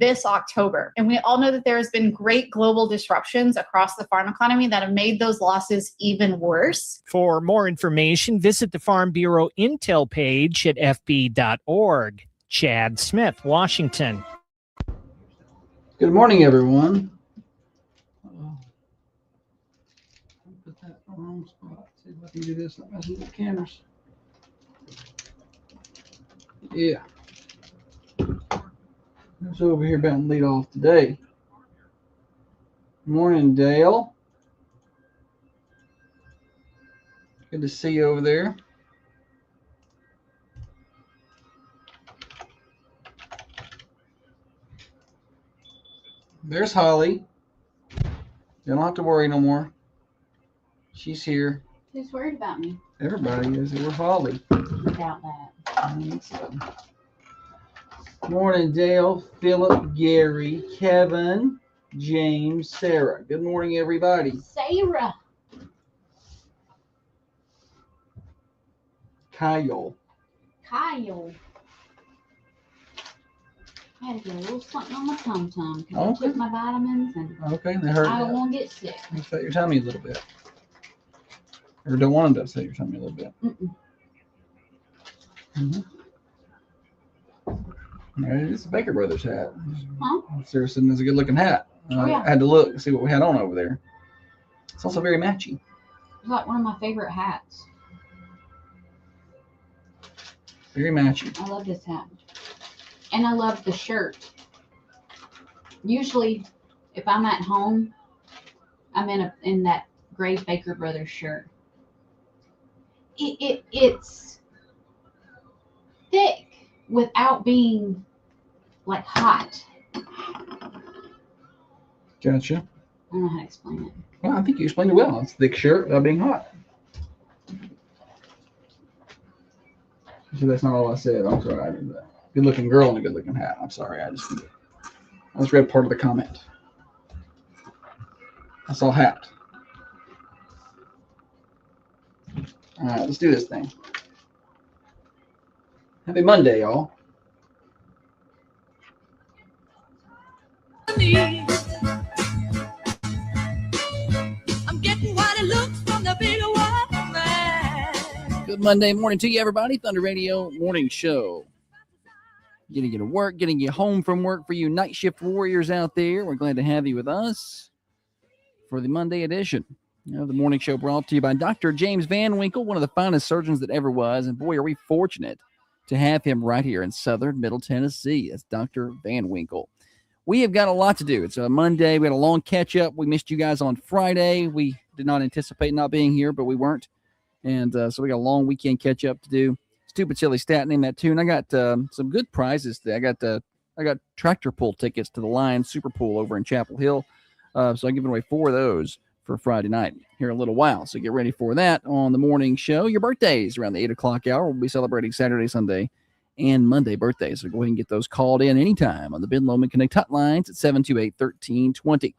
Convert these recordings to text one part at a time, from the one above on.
this October. And we all know that there has been great global disruptions across the farm economy that have made those losses even worse. For more information, visit the Farm Bureau Intel page at fb.org. Chad Smith, Washington. Good morning, everyone. Put that in the wrong spot. See if I can do this. Not messing with the cameras. Yeah. Who's over here about to lead off today? Morning, Dale. Good to see you over there. There's Holly. You don't have to worry no more. She's here. Who's worried about me? Everybody is. We're Holly. Without that. Morning, Dale, Philip, Gary, Kevin, James, Sarah. Good morning, everybody. Sarah. Kyle. I had to get a little something on my tum-tum because Okay. I took my vitamins and Okay, they heard I don't that. want to get sick. Upset your tummy a little bit. Or don't want them to upset your tummy a little bit. Mm-hmm. All right, it's a Baker Brothers hat. Huh? Sarah said it's a good looking hat. Oh, yeah. I had to look and see what we had on over there. It's also very matchy. It's like one of my favorite hats. Very matchy. I love this hat. And I love the shirt. Usually, if I'm at home, I'm in that gray Baker Brothers shirt. It's thick without being like hot. Gotcha. I don't know how to explain it. Well, I think you explained it well. It's a thick shirt without being hot. So that's not all I said. I'm sorry. I did that. Good looking girl in a good looking hat. I'm sorry. I just read part of the comment. I saw hat. All right, let's do this thing. Happy Monday, y'all. I'm getting what it looks from the bigger one, man. Good Monday morning to you, everybody. Thunder Radio Morning Show. Getting you to work, getting you home from work for you night shift warriors out there. We're glad to have you with us for the Monday edition of the morning show, brought to you by Dr. James Van Winkle, one of the finest surgeons that ever was. And boy, are we fortunate to have him right here in southern Middle Tennessee. That's Dr. Van Winkle. We have got a lot to do. It's a Monday. We had a long catch up. We missed you guys on Friday. We did not anticipate not being here, but we weren't. And so we got a long weekend catch up to do. Stupid Silly Stat named that tune. I got some good prizes today. I got tractor pull tickets to the Lions Super Pool over in Chapel Hill. So I'm giving away 4 of those for Friday night here in a little while. So get ready for that on the morning show. Your birthdays around the 8 o'clock hour. We'll be celebrating Saturday, Sunday, and Monday birthdays. So go ahead and get those called in anytime on the Ben Lomond Connect hotlines at 728-1320.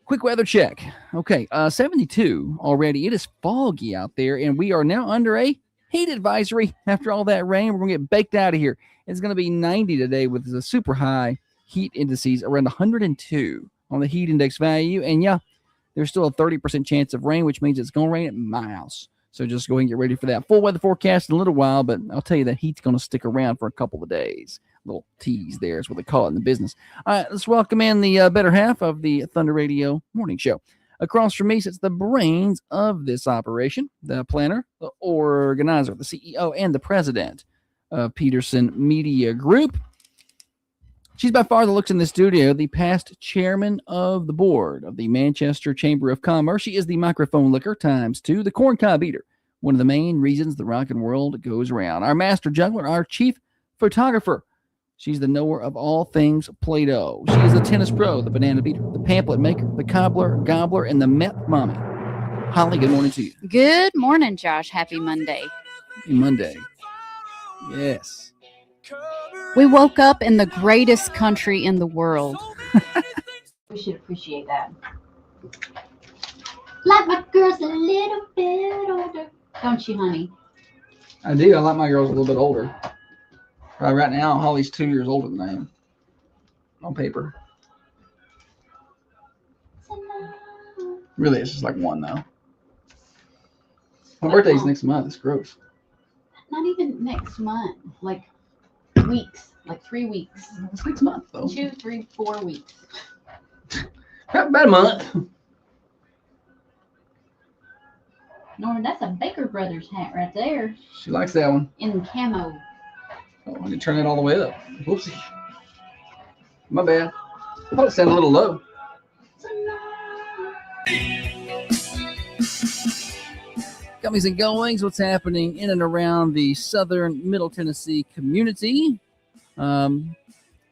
Quick weather check. Okay, 72 already. It is foggy out there, and we are now under a heat advisory. After all that rain, we're going to get baked out of here. It's going to be 90 today with the super high heat indices around 102 on the heat index value. And yeah, there's still a 30% chance of rain, which means it's going to rain at my house. So just go ahead and get ready for that. Full weather forecast in a little while, but I'll tell you that heat's going to stick around for a couple of days. Little tease there is what they call it in the business. All right, let's welcome in the better half of the Thunder Radio Morning Show. Across from me sits the brains of this operation, the planner, the organizer, the CEO, and the president of Peterson Media Group. She's by far the looks in the studio, the past chairman of the board of the Manchester Chamber of Commerce. She is the microphone licker ×2, the corncob eater, one of the main reasons the rockin' world goes around. Our master juggler, our chief photographer. She's the knower of all things Play-Doh. She is the tennis pro, the banana beater, the pamphlet maker, the cobbler, gobbler, and the meth mommy. Holly, good morning to you. Good morning, Josh. Happy Monday. Happy Monday. Yes. We woke up in the greatest country in the world. We should appreciate that. Like my girls a little bit older. Don't you, honey? I do. I like my girls a little bit older. Right now, Holly's 2 years older than I am. on paper. Really, it's just like one though. My birthday's next month. It's gross. Not even next month. Like weeks. Like 3 weeks. It's next month though. 2, 3, 4 weeks. About a month. Norman, that's a Baker Brothers hat right there She likes that one. in camo. Oh, I need to turn it all the way up. Whoopsie. My bad. I thought it sounded a little low. Comings and goings, what's happening in and around the southern Middle Tennessee community. I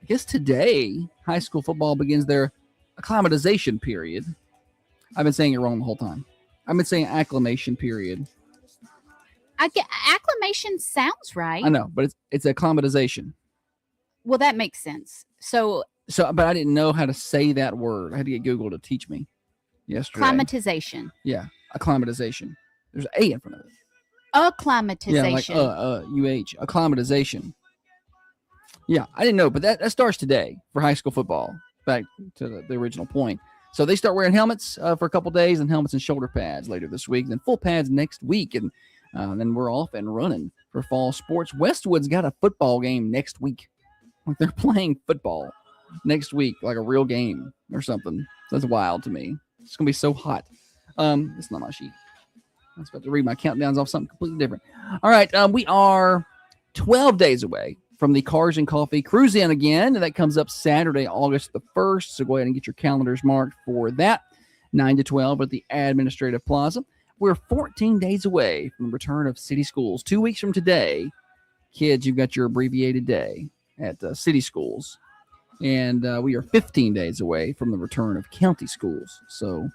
guess today, high school football begins their acclimatization period. I've been saying it wrong the whole time. I've been saying acclimation period. I get acclimation sounds right. I know, but it's acclimatization. Well, that makes sense. So But I didn't know how to say that word. I had to get Google to teach me yesterday. acclimatization. Yeah, acclimatization. There's an A in front of it. Acclimatization. Yeah, like UH, acclimatization. Yeah, I didn't know, but that starts today for high school football. Back to the original point. So they start wearing helmets for a couple days, and helmets and shoulder pads later this week, then full pads next week, and then we're off and running for fall sports. Westwood's got a football game next week. Like they're playing football next week, like a real game or something. That's wild to me. It's gonna be so hot. It's not my sheet. I was about to read my countdowns off something completely different. All right, we are 12 days away from the Cars and Coffee Cruise In again. And that comes up Saturday, August the 1st. So go ahead and get your calendars marked for that. 9 to 12 at the Administrative Plaza. We're 14 days away from the return of city schools. 2 weeks from today, kids, you've got your abbreviated day at city schools. And we are 15 days away from the return of county schools. So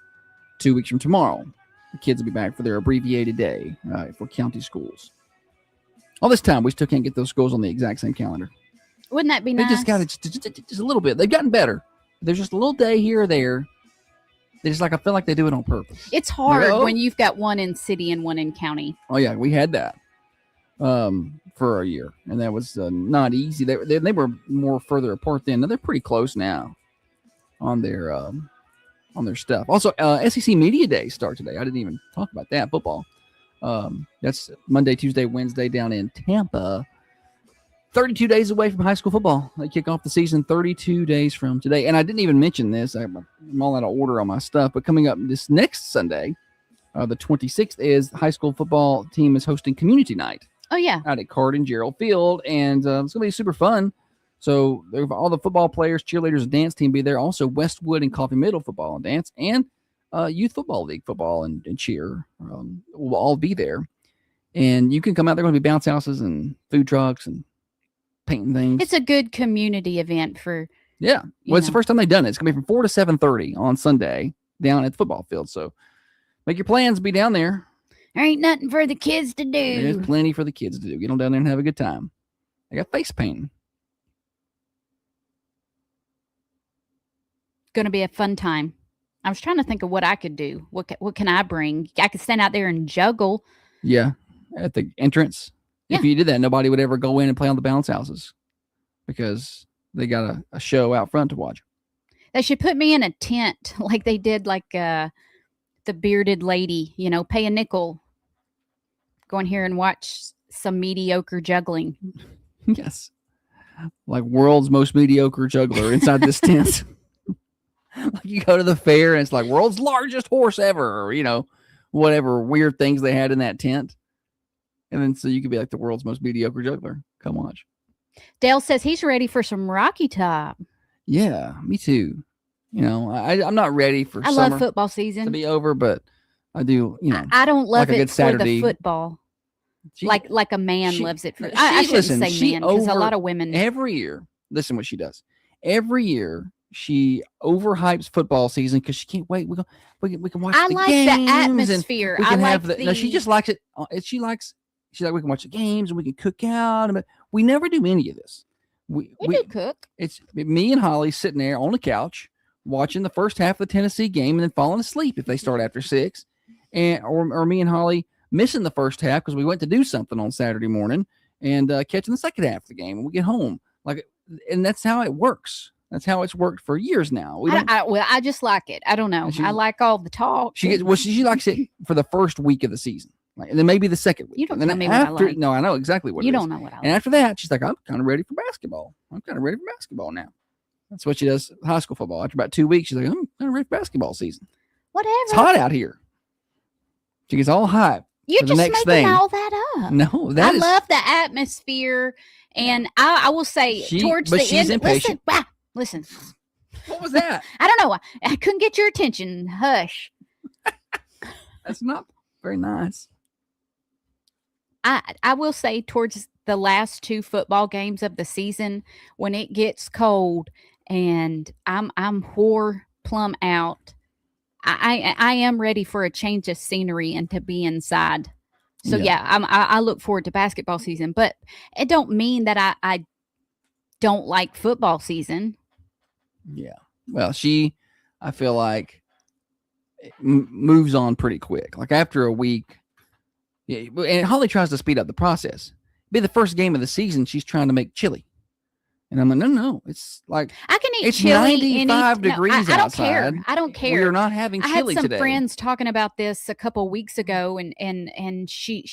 2 weeks from tomorrow, the kids will be back for their abbreviated day for county schools. All this time, we still can't get those schools on the exact same calendar. Wouldn't that be They nice? just got it just a little bit. They've gotten better. There's just a little day here or there. They just I feel like they do it on purpose. It's hard No. when you've got one in city and one in county. Oh yeah, we had that for a year, and that was not easy. They were more further apart then. Now they're pretty close now on their stuff. Also, SEC Media Day start today. I didn't even talk about that football. That's Monday, Tuesday, Wednesday down in Tampa. 32 days away from high school football. They kick off the season 32 days from today. And I didn't even mention this. I'm all out of order on my stuff. But coming up this next Sunday, the 26th, is the high school football team is hosting community night Oh, yeah. out at Card and Gerald Field. And it's going to be super fun. So all the football players, cheerleaders, and dance team be there. Also, Westwood and Coffee Middle football and dance. And Youth Football League football and cheer will all be there. And you can come out. There are going to be bounce houses and food trucks and painting things. It's a good community event for. Yeah. you Well, it's the know. first time they've done it. It's going to be from 4 to 7:30 on Sunday down at the football field. So make your plans to be down there. There ain't nothing for the kids to There's do. plenty for the kids to do. Get on down there and have a good time. I got face painting. Going to be a fun time. I was trying to think of what I could do. What can I bring? I could stand out there and juggle. Yeah. At the entrance. If Yeah. you did that, nobody would ever go in and play on the bounce houses because they got a show out front to watch. They should put me in a tent like they did like the bearded lady, pay a nickel. Go in here and watch some mediocre juggling. Yes. Like world's most mediocre juggler inside this tent. Like you go to the fair and it's like world's largest horse ever, or, whatever weird things they had in that tent. And then so you could be like the world's most mediocre juggler. Come watch. Dale says he's ready for some Rocky Top. Yeah, me too. I'm not ready for I summer love football to season. be over, but I do, I don't love like a it good for Saturday. the football. She- Like a man she- loves it for. she- I shouldn't listen, say she man because a over- lot of women. every year, listen what she does. Every year she overhypes football season because she can't wait. We can watch I the like games the and atmosphere. we I can like have the. No, she just likes it. She's like we can watch the games and we can cook out. But we never do any of this. we do cook. It's me and Holly sitting there on the couch watching the first half of the Tennessee game and then falling asleep if they start after 6, or me and Holly missing the first half because we went to do something on Saturday morning and catching the second half of the game when we get home. And that's how it works. That's how it's worked for years now. We don't, Well, I just like it. I don't know. She- I like all the talk. she likes it for the first week of the season, like, and then maybe the second week. You don't and then tell me what I after, like. No, I know exactly what You it is. don't know what I And like. after that, she's like, I'm kind of ready for basketball. I'm kind of ready for basketball now. That's what she does with high school football. After about 2 weeks, she's like, I'm kind of ready for basketball season. Whatever. It's hot out here. She gets all hype. You're for the just next making thing. all that up. No, I love the atmosphere, and I will say towards but the she's end. impatient. Listen. What was that? I don't know. I couldn't get your attention. Hush. That's not very nice. I will say towards the last 2 football games of the season, when it gets cold and I'm whore plumb out, I am ready for a change of scenery and to be inside. So Yeah. I look forward to basketball season, but it don't mean that I don't like football season. Yeah. Well, I feel like, moves on pretty quick. Like after a week, yeah. And Holly tries to speed up the process. Be the first game of the season, she's trying to make chili, and I'm like, no. It's like I can eat it's chili 95 degrees I don't care. outside. I don't care. We're not having I had chili some today. friends talking about this a couple weeks ago, and she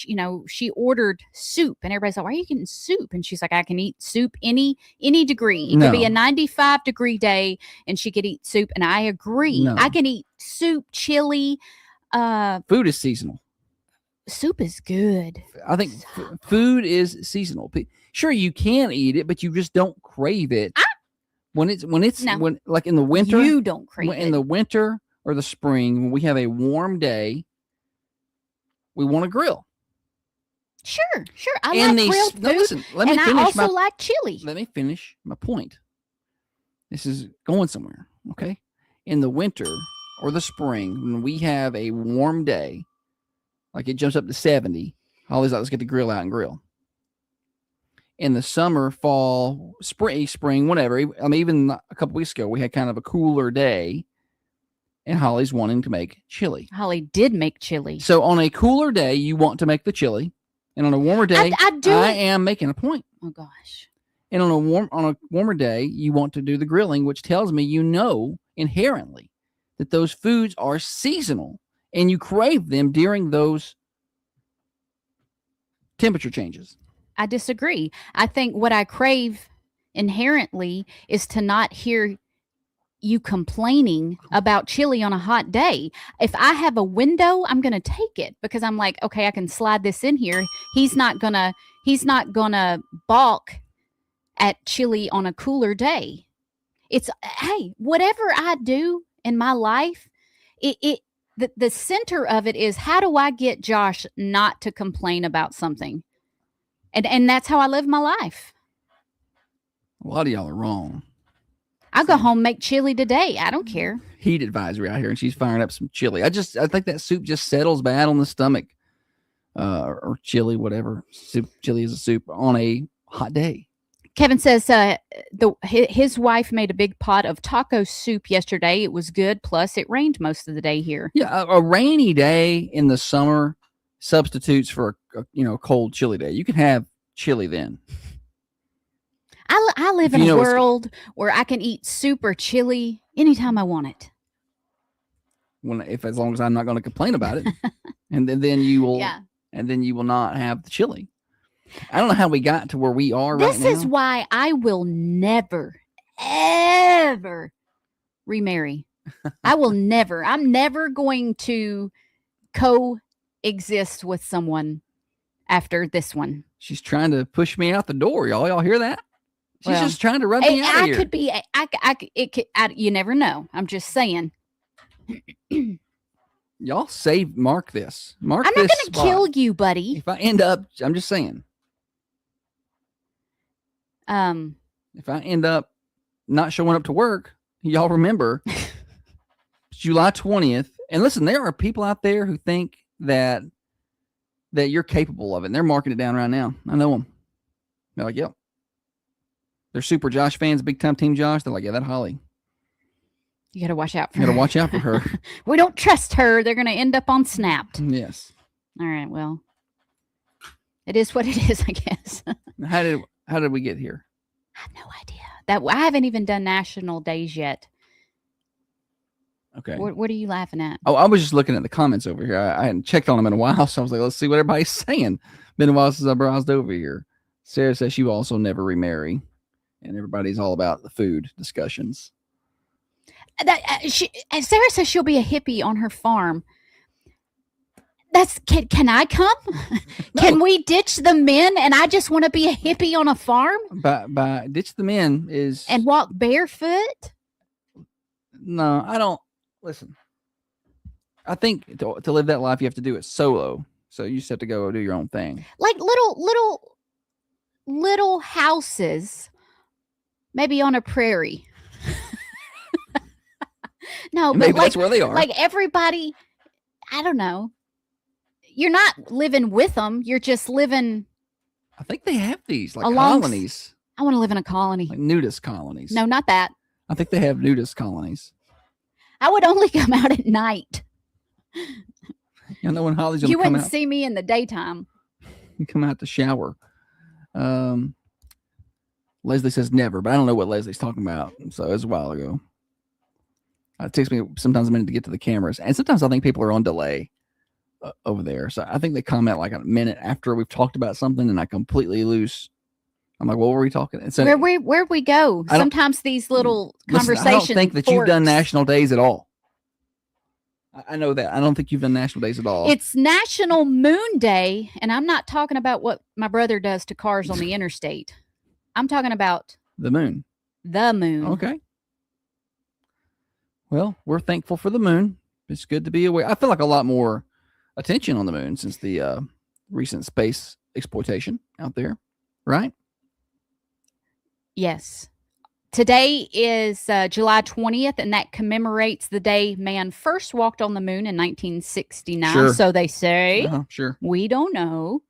ordered soup, and everybody's like, "Why are you getting soup?" And she's like, "I can eat soup any degree. It could be No. a 95-degree day, and she could eat soup." And I agree. No. I can eat soup, chili. Food is seasonal. Soup is good. I think food is seasonal. Sure, you can eat it, but you just don't crave it. When it's No. when like in the winter, You don't crave in it. the winter or the spring, when we have a warm day, we want to grill. Sure. I And like grilled no, food, listen, let me and I finish also my like chili. let me finish my point. This is going somewhere, okay? In the winter or the spring, when we have a warm day, like it jumps up to 70, Holly's like, let's get the grill out and grill. In the summer, fall, spring, whatever. I mean, even a couple weeks ago, we had kind of a cooler day, and Holly's wanting to make chili. Holly did make chili. So on a cooler day, you want to make the chili, and on a warmer day, I do. I am making a point. Oh gosh. And on a warmer day, you want to do the grilling, which tells me inherently that those foods are seasonal and you crave them during those temperature changes. I disagree. I think what I crave inherently is to not hear you complaining about chili on a hot day. If I have a window, I'm going to take it because I'm like, okay, I can slide this in here. He's not going to balk at chili on a cooler day. It's, hey, whatever I do in my life, the center of it is, how do I get Josh not to complain about something? And that's how I live my life. A lot of y'all are wrong. I'll go home, make chili today. I don't care. Heat advisory out here, and she's firing up some chili. I think that soup just settles bad on the stomach, or chili, whatever. Chili is a soup on a hot day. Kevin says his wife made a big pot of taco soup yesterday. It was good. Plus, it rained most of the day here. Yeah, a rainy day in the summer substitutes for a cold, chilly day. You can have chili then. I live If in you a know it's- world where I can eat soup or chili anytime I want it. As long as I'm not going to complain about it, and then you will, Yeah. and then you will not have the chili. I don't know how we got to where we are right This now. is why I will never, ever remarry. I will never. I'm never going to coexist with someone after this one. She's trying to push me out the door, y'all. Y'all hear that? She's Well, just trying to rub me out of I here. could be. You never know. I'm just saying. Y'all mark this. Mark I'm not this going to spot. kill you, buddy. If I end up, I'm just saying, Um, if I end up not showing up to work, y'all remember July 20th. And listen, there are people out there who think that you're capable of it. And they're marking it down right now. I know them. They're like, yep. They're super Josh fans, big time Team Josh. They're like, yeah, that Holly. you got to watch out for You got to her. watch out for her. We don't trust her. They're going to end up on Snapped. Yes. All right. Well, it is what it is, I guess. I How did we get here? have no idea. That I haven't even done national days yet. Okay. What are you laughing at? Oh, I was just looking at the comments over here. I hadn't checked on them in a while, so I was like, let's see what everybody's saying. Been a while since I browsed over here. Sarah says she will also never remarry, and everybody's all about the food discussions. Sarah says she'll be a hippie on her farm. Can I come? No. Can we ditch the men and I just want to be a hippie on a farm By ditch the men is and walk barefoot? no, I don't listen. I think to live that life you have to do it solo. So you just have to go do your own thing. Like little houses, maybe on a prairie. No, but Maybe like, that's where they are. like everybody, I don't know. You're not living with them. You're just living. I think they have these like Along- colonies, I want to live in a colony. like nudist colonies. No, not that. I think they have nudist colonies. I would only come out at night. You know when Holly's gonna You come wouldn't out, see me in the daytime. come out to shower. Leslie says never, but I don't know what Leslie's talking about. So it was a while ago. It takes me sometimes a minute to get to the cameras, and sometimes I think people are on delay over there. So I think they comment like a minute after we've talked about something, and I completely lose. I'm like, what were we talking? And so, Where we go? I don't- Sometimes these little listen, conversations. I don't think that you've done forks. national days at all. I know that. I don't think you've done national days at all. It's National Moon Day, and I'm not talking about what my brother does to cars on the interstate. I'm talking about the moon. the moon. Okay. Well, we're thankful for the moon. It's good to be aware. I feel like a lot more attention on the moon since the recent space exploitation out there, right? Yes. Today is July 20th, and that commemorates the day man first walked on the moon in 1969. Sure. So they say. Sure. We don't know.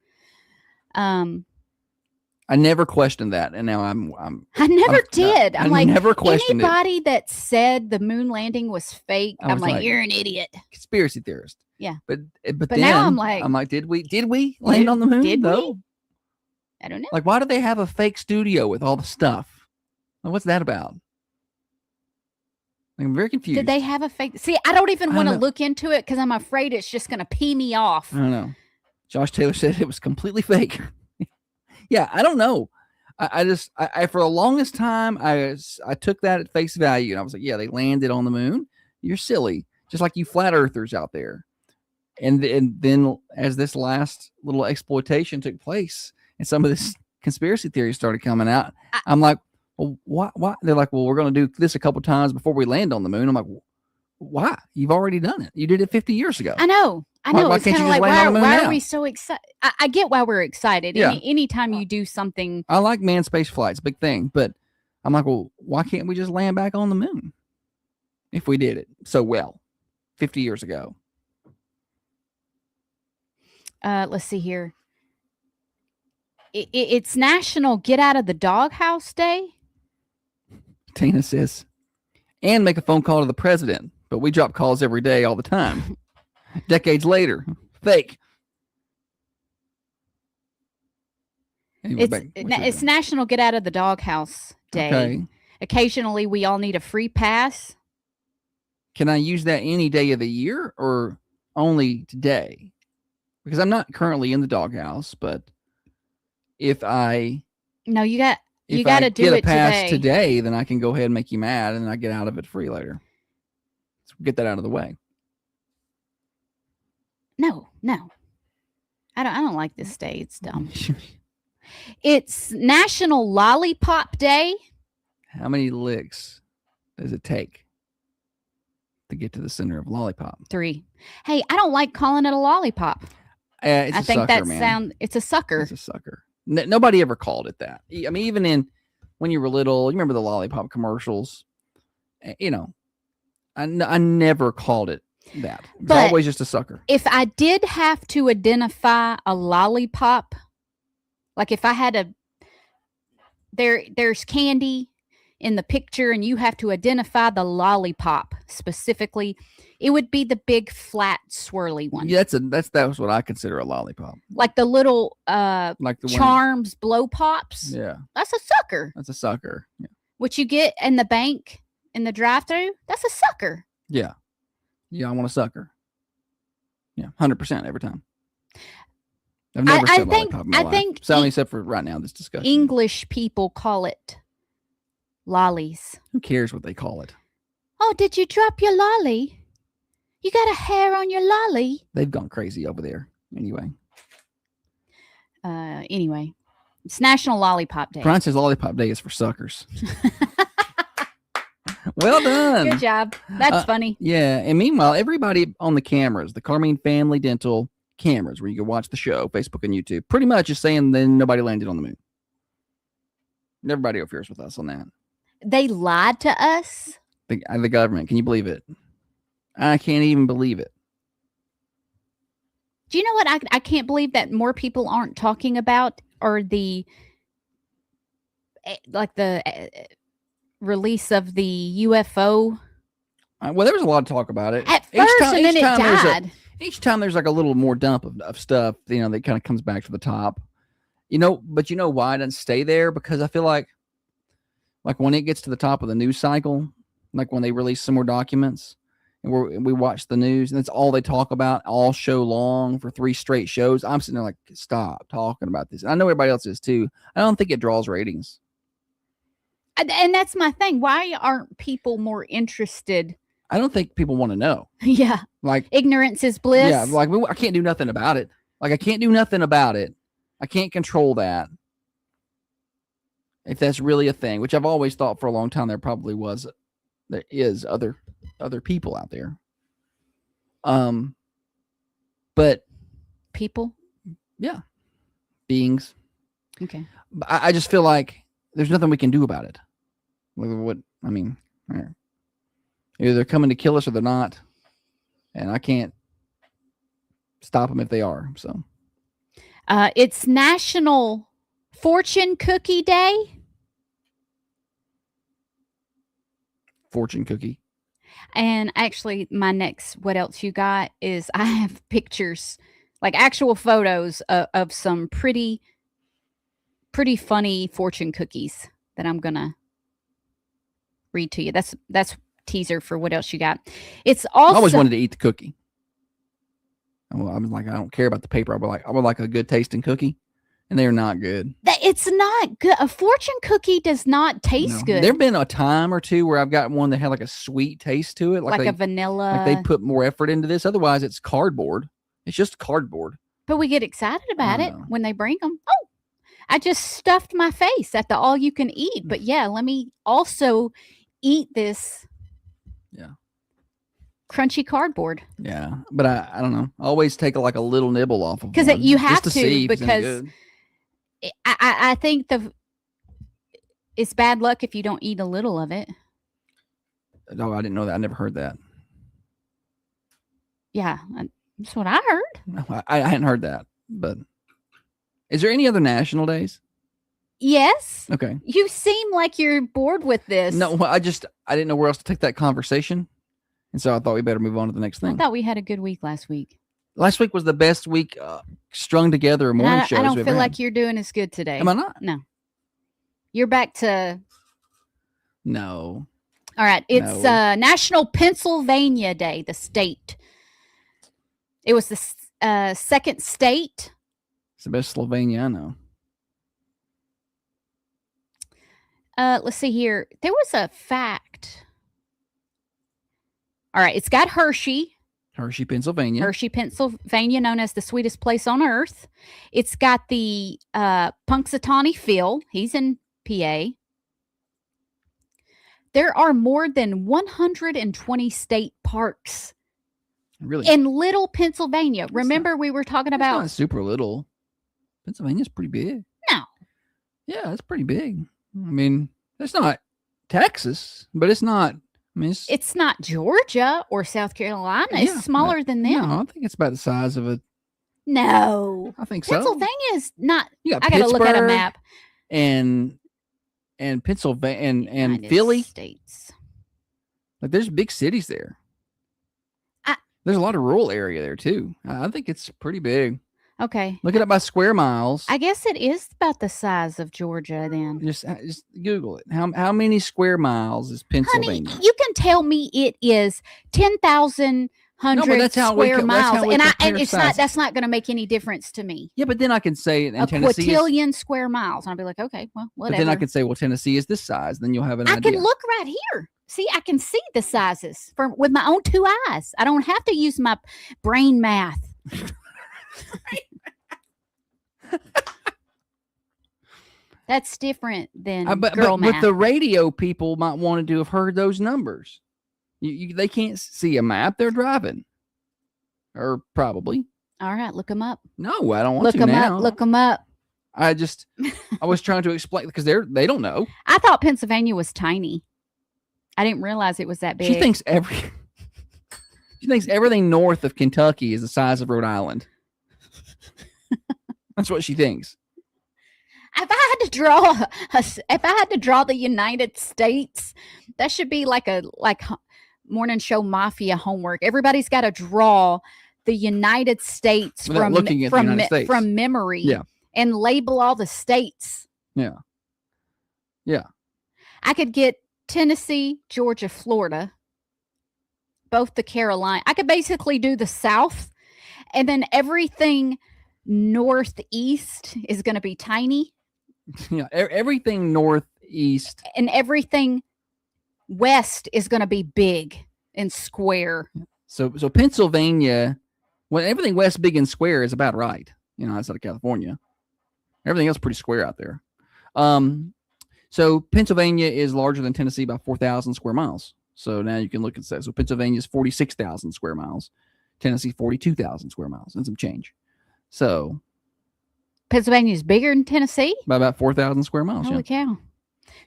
I never questioned that, and now I'm I never I'm- did. I I'm like, never questioned it. anybody that said the moon landing was fake, I I'm was like, like, you're an idiot. conspiracy theorist. Yeah. But But then now I'm like, did we land on the moon? did we? though? I don't know. Like, why do they have a fake studio with all the stuff? Like, what's that about? I'm very confused. Did they have a fake? See, I don't even I want to don't know. look into it because I'm afraid it's just going to pee me off. I don't know. Josh Taylor said it was completely fake. Yeah, I don't know. I just for the longest time I took that at face value, and I was like, yeah, they landed on the moon. You're silly, just like you flat earthers out there. And then as this last little exploitation took place, and some of this conspiracy theories started coming out, I'm like, well, why? They're like, well, we're going to do this a couple times before we land on the moon. I'm like, why? You've already done it. You did it 50 years ago. I know. Why It's can't kind you of just like, land on the moon why now? are we so excited? I get why we're excited. Yeah. Anytime you do something, I like manned space flights, big thing. But I'm like, well, why can't we just land back on the moon if we did it so well 50 years ago? let's see here. It's National Get Out of the Doghouse Day. Tina says, and make a phone call to the president. But we drop calls every day, all the time. Decades later, fake. Anyway, It's National Get Out of the Doghouse Day. Okay. Occasionally, we all need a free pass. Can I use that any day of the year or only today? Because I'm not currently in the doghouse, but if I No, you got if to I do get a it pass today. then I can go ahead and make you mad, and I get out of it free later. Let's get that out of the way. No. I don't like this day. It's dumb. It's National Lollipop Day. How many licks does it take to get to the center of lollipop? 3. Hey, I don't like calling it a lollipop. It's I a think sucker, that man. it's a sucker. It's a sucker. Nobody ever called it that. I mean, even when you were little, you remember the lollipop commercials. You know, I never called it that. It was But- always just a sucker. If I did have to identify a lollipop, like if I had there's candy in the picture and you have to identify the lollipop specifically, it would be the big flat swirly one. Yeah, that's what I consider a lollipop. Like the little Like the one. Charms blow pops. Yeah, That's a sucker. that's a sucker. Yeah. what you get in the bank in the drive-through, that's a sucker. Yeah. Yeah, I want a sucker. Yeah, 100% every time. I've never I said think- lollipop in my I life. think So, except for right now, this discussion. English people call it lollies. Who cares what they call it? Oh, did you drop your lolly? You got a hair on your lolly? They've gone crazy over there. Anyway. Anyway, it's National Lollipop Day. Brian says Lollipop Day is for suckers. Well done. Good job. That's funny. Yeah. And meanwhile, everybody on the cameras, the Carmine Family Dental cameras, where you can watch the show, Facebook and YouTube, pretty much is saying that nobody landed on the moon. Everybody over here is with us on that. They lied to us. The government. Can you believe it? I can't even believe it. Do you know what I can't believe that more people aren't talking about, or the release of the UFO Well, there was a lot of talk about it. at first, and then it died. Each time there's like a little more dump of stuff, that kind of comes back to the top. But you know why it doesn't stay there? Because I feel like when it gets to the top of the news cycle, like when they release some more documents and we watch the news and that's all they talk about all show long for 3 straight shows, I'm sitting there like, stop talking about this. And I know everybody else is too. I don't think it draws ratings. And that's my thing. Why aren't people more interested? I don't think people want to know. Yeah. Like, Ignorance is bliss. yeah, like I can't do nothing about it. Like, I can't do nothing about it. I can't control that. If that's really a thing, which I've always thought for a long time, there is other people out there. But People. beings. Okay. But I just feel like there's nothing we can do about it. Either they're coming to kill us or they're not, and I can't stop them if they are. So, It's National Fortune Cookie Day. fortune cookie. And actually, my next what else you got is I have pictures, like actual photos of some pretty funny fortune cookies that I'm gonna read to you. That's teaser for what else you got. It's I also always wanted to eat the cookie. I was like, I don't care about the paper. I would like a good tasting cookie, and they're not good. it's not good. A fortune cookie does not taste No. good. There've been a time or two where I've got one that had like a sweet taste to it, like they, a vanilla. like they put more effort into this. Otherwise, it's cardboard. It's just cardboard. But we get excited about it know. when they bring them. Oh, I just stuffed my face at the all you can eat. But yeah, let me also eat this. Yeah. Crunchy cardboard. Yeah, but I don't know. I always take a little nibble off of 'Cause one, you just have to, see if it's any because good. I think it's bad luck if you don't eat a little of it. No, I didn't know that. I never heard that. Yeah, that's what I heard. No, I hadn't heard that. But is there any other national days? Yes. Okay. You seem like you're bored with this. No, well, I didn't know where else to take that conversation. And so I thought we better move on to the next I thing. thought we had a good week last week. Last week was the best week strung together And morning shows I don't we've feel ever like had. you're doing as good today. Am I not? No. You're back to No. all right. It's No. National Pennsylvania Day, the state. It was the second state. It's the best Slovenia I know. Let's see here. There was a fact. All right. It's got Hershey. Hershey, Pennsylvania. Hershey, Pennsylvania, known as the sweetest place on earth. It's got the Punxsutawney Phil. He's in PA. There are more than 120 state parks Really? in Little Pennsylvania. Remember, we were talking It's about not super little. Pennsylvania's pretty big. No. Yeah, it's pretty big. I mean, it's not Texas, but it's not. I mean, it's not Georgia or South Carolina. Yeah, It's smaller than them. No, I think it's about the size of a. No. I think so. Pennsylvania is not. You got I got to look at a Pittsburgh map. and Pennsylvania and United Philly. States. Like, there's big cities there. I- There's a lot of rural area there too. I think it's pretty big. Okay. Look it up by square miles. I guess it is about the size of Georgia then. Just Google it. How many square miles is Pennsylvania? Honey, you can tell me it is 10,000 that's how we square co- that's how miles, we and compare it's not. sizes. That's not going to make any difference to me. Yeah, but then I can say in A Tennessee. quintillion square miles, and I'll be like, okay, well, But whatever. then I can say, well, Tennessee is this size. Then you'll have an I idea. can look right here. See, I can see the sizes with my own two eyes. I don't have to use my brain math. That's different than But girl math. with the radio, people might want to have heard those numbers. They can't see a map. They're driving, or probably. All right, look them up. No, I don't want Look to them now. up. Look them up. I was trying to explain because they don't know. I thought Pennsylvania was tiny. I didn't realize it was that big. She thinks everything north of Kentucky is the size of Rhode Island. That's what she thinks. If I had to draw the United States, that should be like morning show mafia homework. Everybody's got to draw the United States Without looking at the United States. from memory, Yeah. and label all the states. Yeah. Yeah. I could get Tennessee, Georgia, Florida, both the Carolina. I could basically do the South, and then everything northeast is going to be tiny, Yeah. Everything northeast. and everything west is going to be big and square. So Pennsylvania, well, everything west, big and square is about right. Outside of California, everything else is pretty square out there. So Pennsylvania is larger than Tennessee by 4,000 square miles. So now you can look at that. So Pennsylvania is 46,000 square miles. Tennessee 42,000 square miles and some change. So Pennsylvania is bigger than Tennessee. by about 4,000 square miles. Holy cow.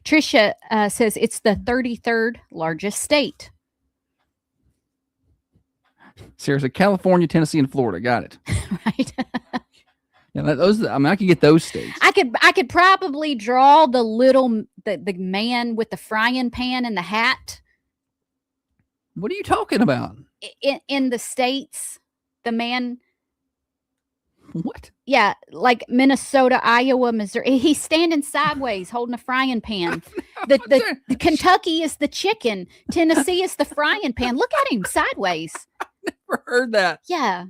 Trisha says it's the 33rd largest state. Sarah said California, Tennessee, and Florida. Got it. Right. Yeah, I could get those states. I could probably draw the man with the frying pan and the hat What are you talking about? in the states. The man, What? yeah, like Minnesota, Iowa, Missouri. He's standing sideways holding a frying pan. The Kentucky is the chicken. Tennessee is the frying pan. Look at him sideways. Never heard that. Yeah.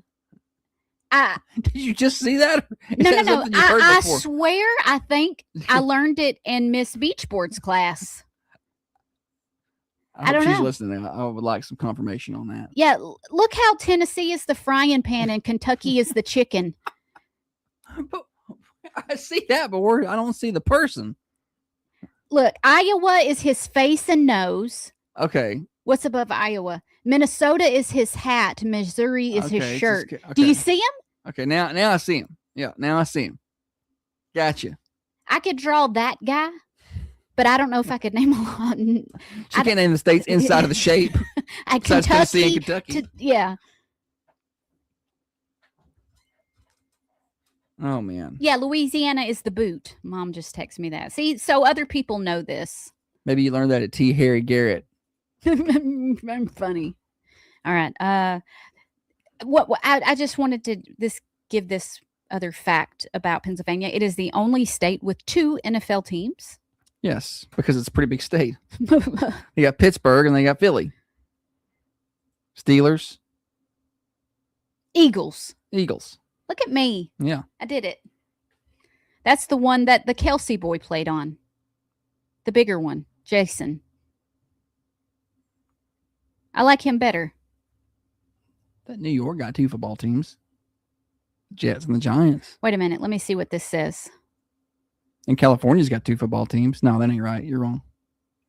Did you just see that? Is No. that something you've heard I before? swear, I think I learned it in Miss Beachboard's class. I hope don't she's know. listening. I would like some confirmation on that. Yeah, look how Tennessee is the frying pan and Kentucky is the chicken. But I see that, but I don't see the person. Look, Iowa is his face and nose. Okay. What's above Iowa? Minnesota is his hat. Missouri is Okay, his it's shirt. just- Do you okay. see him? Okay, now I see him. Yeah, now I see him. Gotcha. I could draw that guy, but I don't know if I could name a lot. She I can't name the states inside of the shape. Besides Tennessee and Kentucky. Yeah. Oh man. Yeah, Louisiana is the boot. Mom just texted me that. See, so other people know this. Maybe you learned that at T. Harry Garrett. I'm funny. All right. I just wanted to give this other fact about Pennsylvania. It is the only state with 2 NFL teams. Yes, because it's a pretty big state. They got Pittsburgh and they got Philly. Steelers, Eagles. Eagles. Look at me. Yeah. I did it. That's the one that the Kelsey boy played on. The bigger one, Jason. I like him better. But New York got 2 football teams. Jets and the Giants. Wait a minute. Let me see what this says. And California's got 2 football teams. No, that ain't right. You're wrong.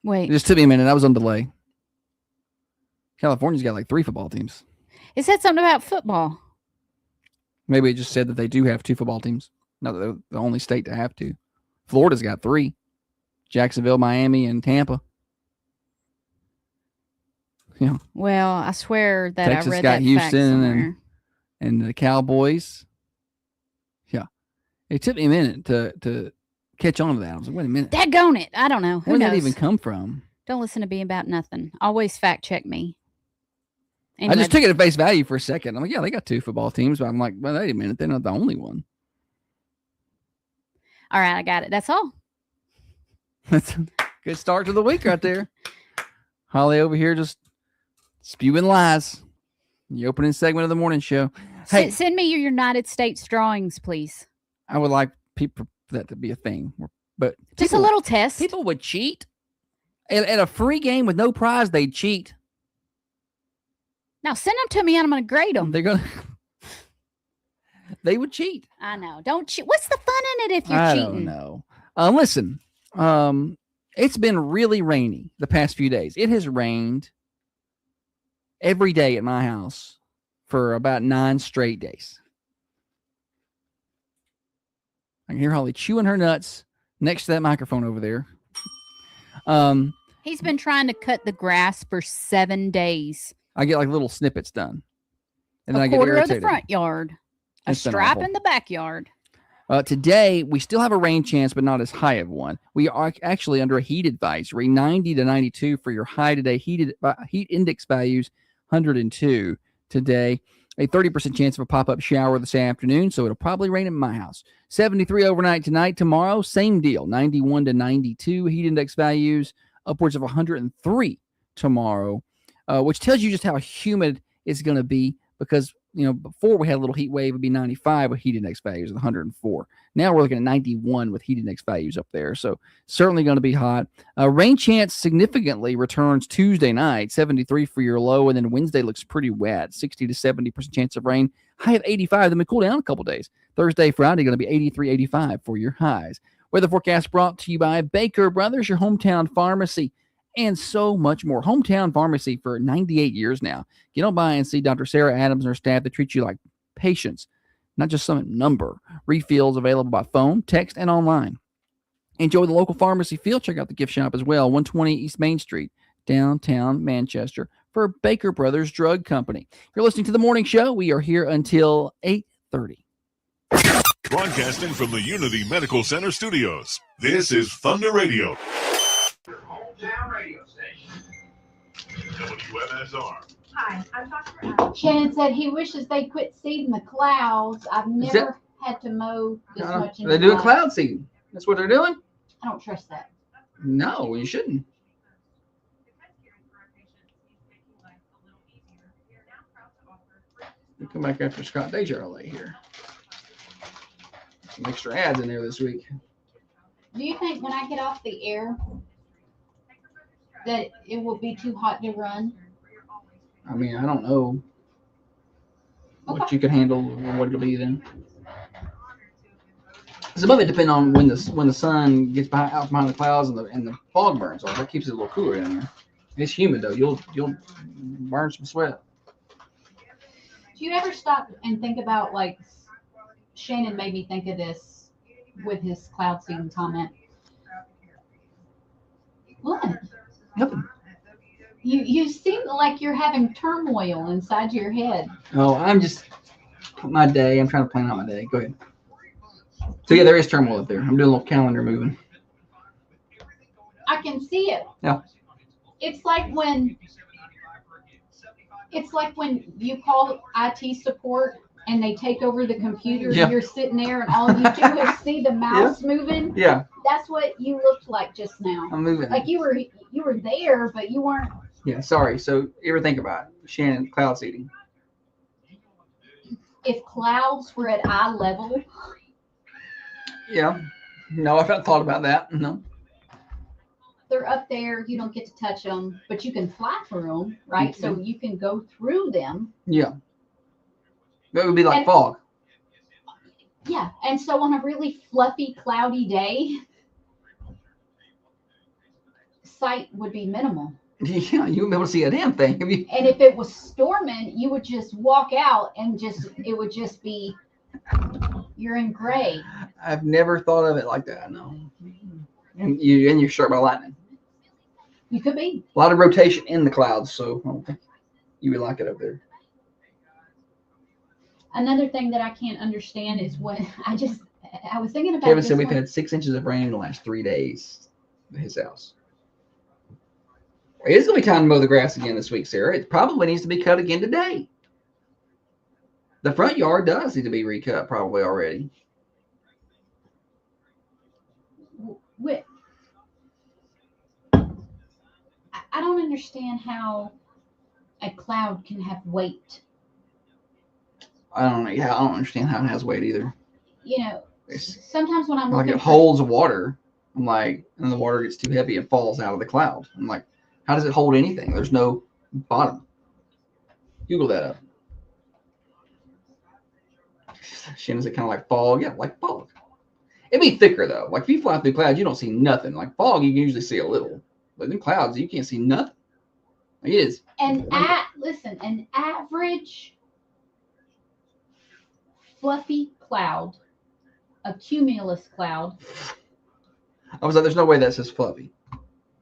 It Wait. just took me a minute. I was on delay. California's got like 3 football teams. It said something about football. Maybe it just said that they do have 2 football teams. No, they're the only state to have 2. Florida's got 3. Jacksonville, Miami, and Tampa. Yeah. Well, I swear that Texas I read got that Houston fact somewhere. And the Cowboys. Yeah. It took me a minute to catch on to that. I was like, wait a minute. Daggone it. I don't know. Who Where did knows? that even come from? Don't listen to me about nothing. Always fact check me. And I just whether- took it at face value for a second. I'm like, yeah, they got 2 football teams, but I'm like, well, wait a minute, they're not the only one. All right, I got it. That's all. That's a good start to the week right there. Holly over here just spewing lies. The opening segment of the morning show. Hey, Send me your United States drawings, please. I would like people for that to be a thing, but Just a people- little test. People would cheat at a free game with no prize. They'd cheat. Now send them to me and I'm going to grade them. They're gonna. They would cheat. I know. Don't cheat. What's the fun in it if you're I cheating? don't know. Listen, it's been really rainy the past few days. It has rained every day at my house for about 9 straight days. I can hear Holly chewing her nuts next to that microphone over there. He's been trying to cut the grass for 7 days. I get like little snippets done, and then A I get quarter of irritated. the front yard, a It's been stripe awful. in the backyard. Today, we still have a rain chance, but not as high of one. We are actually under a heat advisory, 90 to 92 for your high today. Heat index values, 102 today. A 30% chance of a pop-up shower this afternoon, so it'll probably rain at my house. 73 overnight tonight. Tomorrow, same deal, 91 to 92 heat index values, upwards of 103 tomorrow, which tells you just how humid it's going to be because, before we had a little heat wave, it'd be 95 with heat index values of 104. Now we're looking at 91 with heat index values up there. So certainly going to be hot. Rain chance significantly returns Tuesday night, 73 for your low. And then Wednesday looks pretty wet, 60 to 70% chance of rain. High of 85. Then we cool down a couple days. Thursday, Friday, going to be 83, 85 for your highs. Weather forecast brought to you by Baker Brothers, your hometown pharmacy, and so much more. Hometown pharmacy for 98 years now. Get on by and see Dr. Sarah Adams and her staff. They treat you like patients, not just some number. Refills available by phone, text, and online. Enjoy the local pharmacy feel. Check out the gift shop as well. 120 East Main Street, downtown Manchester, for Baker Brothers Drug Company. You're listening to The Morning Show. We are here until 8:30. Broadcasting from the Unity Medical Center studios. This is Thunder Radio. Your hometown radio station. WMSR. Hi, I'm Dr. Adam. Shannon said he wishes they quit seeding the clouds. I've Is never had to mow this much. in They my do a life. cloud seeding. That's what they're doing? I don't trust that. No, you shouldn't. We come back after Scott Desjardins here. Some extra ads in there this week. Do you think when I get off the air that it will be too hot to run? I mean, I don't know what you can handle or what it'll be then. Some of it depends on when the sun gets out behind the clouds and the fog burns off. That keeps it a little cooler in there. It's humid though. You'll burn some sweat. Do you ever stop and think about, like, Shannon made me think of this with his cloud seeding comment. What? Nothing. You seem like you're having turmoil inside your head. Oh, I'm just my day. I'm trying to plan out my day. Go ahead. So yeah, there is turmoil up there. I'm doing a little calendar moving. I can see it. Yeah. It's like when you call IT support and they take over the computer Yeah. and you're sitting there and all you do is see the mouse moving. Yeah, That's what you looked like just now. I'm moving. Like you were there, but you weren't. Yeah, sorry. So you ever think about it? Shannon, cloud seeding? If clouds were at eye level, Yeah. No, I haven't thought about that. No. they're up there. You don't get to touch them, but you can fly through them, right? So you can go through them. Yeah. That would be like And- fog. Yeah. And so on a really fluffy, cloudy day, sight would be minimal. Yeah, you wouldn't be able to see a damn thing. If you, And if it was storming, you would just walk out and it would just be, you're in gray. I've never thought of it like that. No. And you're struck by lightning. You could be. A lot of rotation in the clouds, so I don't think you would like it up there. Another thing that I can't understand is when I was thinking about Kevin this said we've one- had 6 inches of rain in the last 3 days at his house. It is going to be time to mow the grass again this week, Sarah. It probably needs to be cut again today. The front yard does need to be recut probably already. I don't understand how a cloud can have weight. I don't know. Yeah, I don't understand how it has weight either. You know, It's sometimes when I'm like looking it holds water. I'm like, and the water gets too heavy and falls out of the cloud. I'm like, how does it hold anything? There's no bottom. Google that up. Shannon, is it kind of like fog? Yeah, like fog. It'd be thicker though. Like if you fly through clouds, you don't see nothing. Like fog, you can usually see a little. But in clouds, you can't see nothing. Like it is. listen, an average fluffy cloud, a cumulus cloud. I was like, there's no way that says fluffy.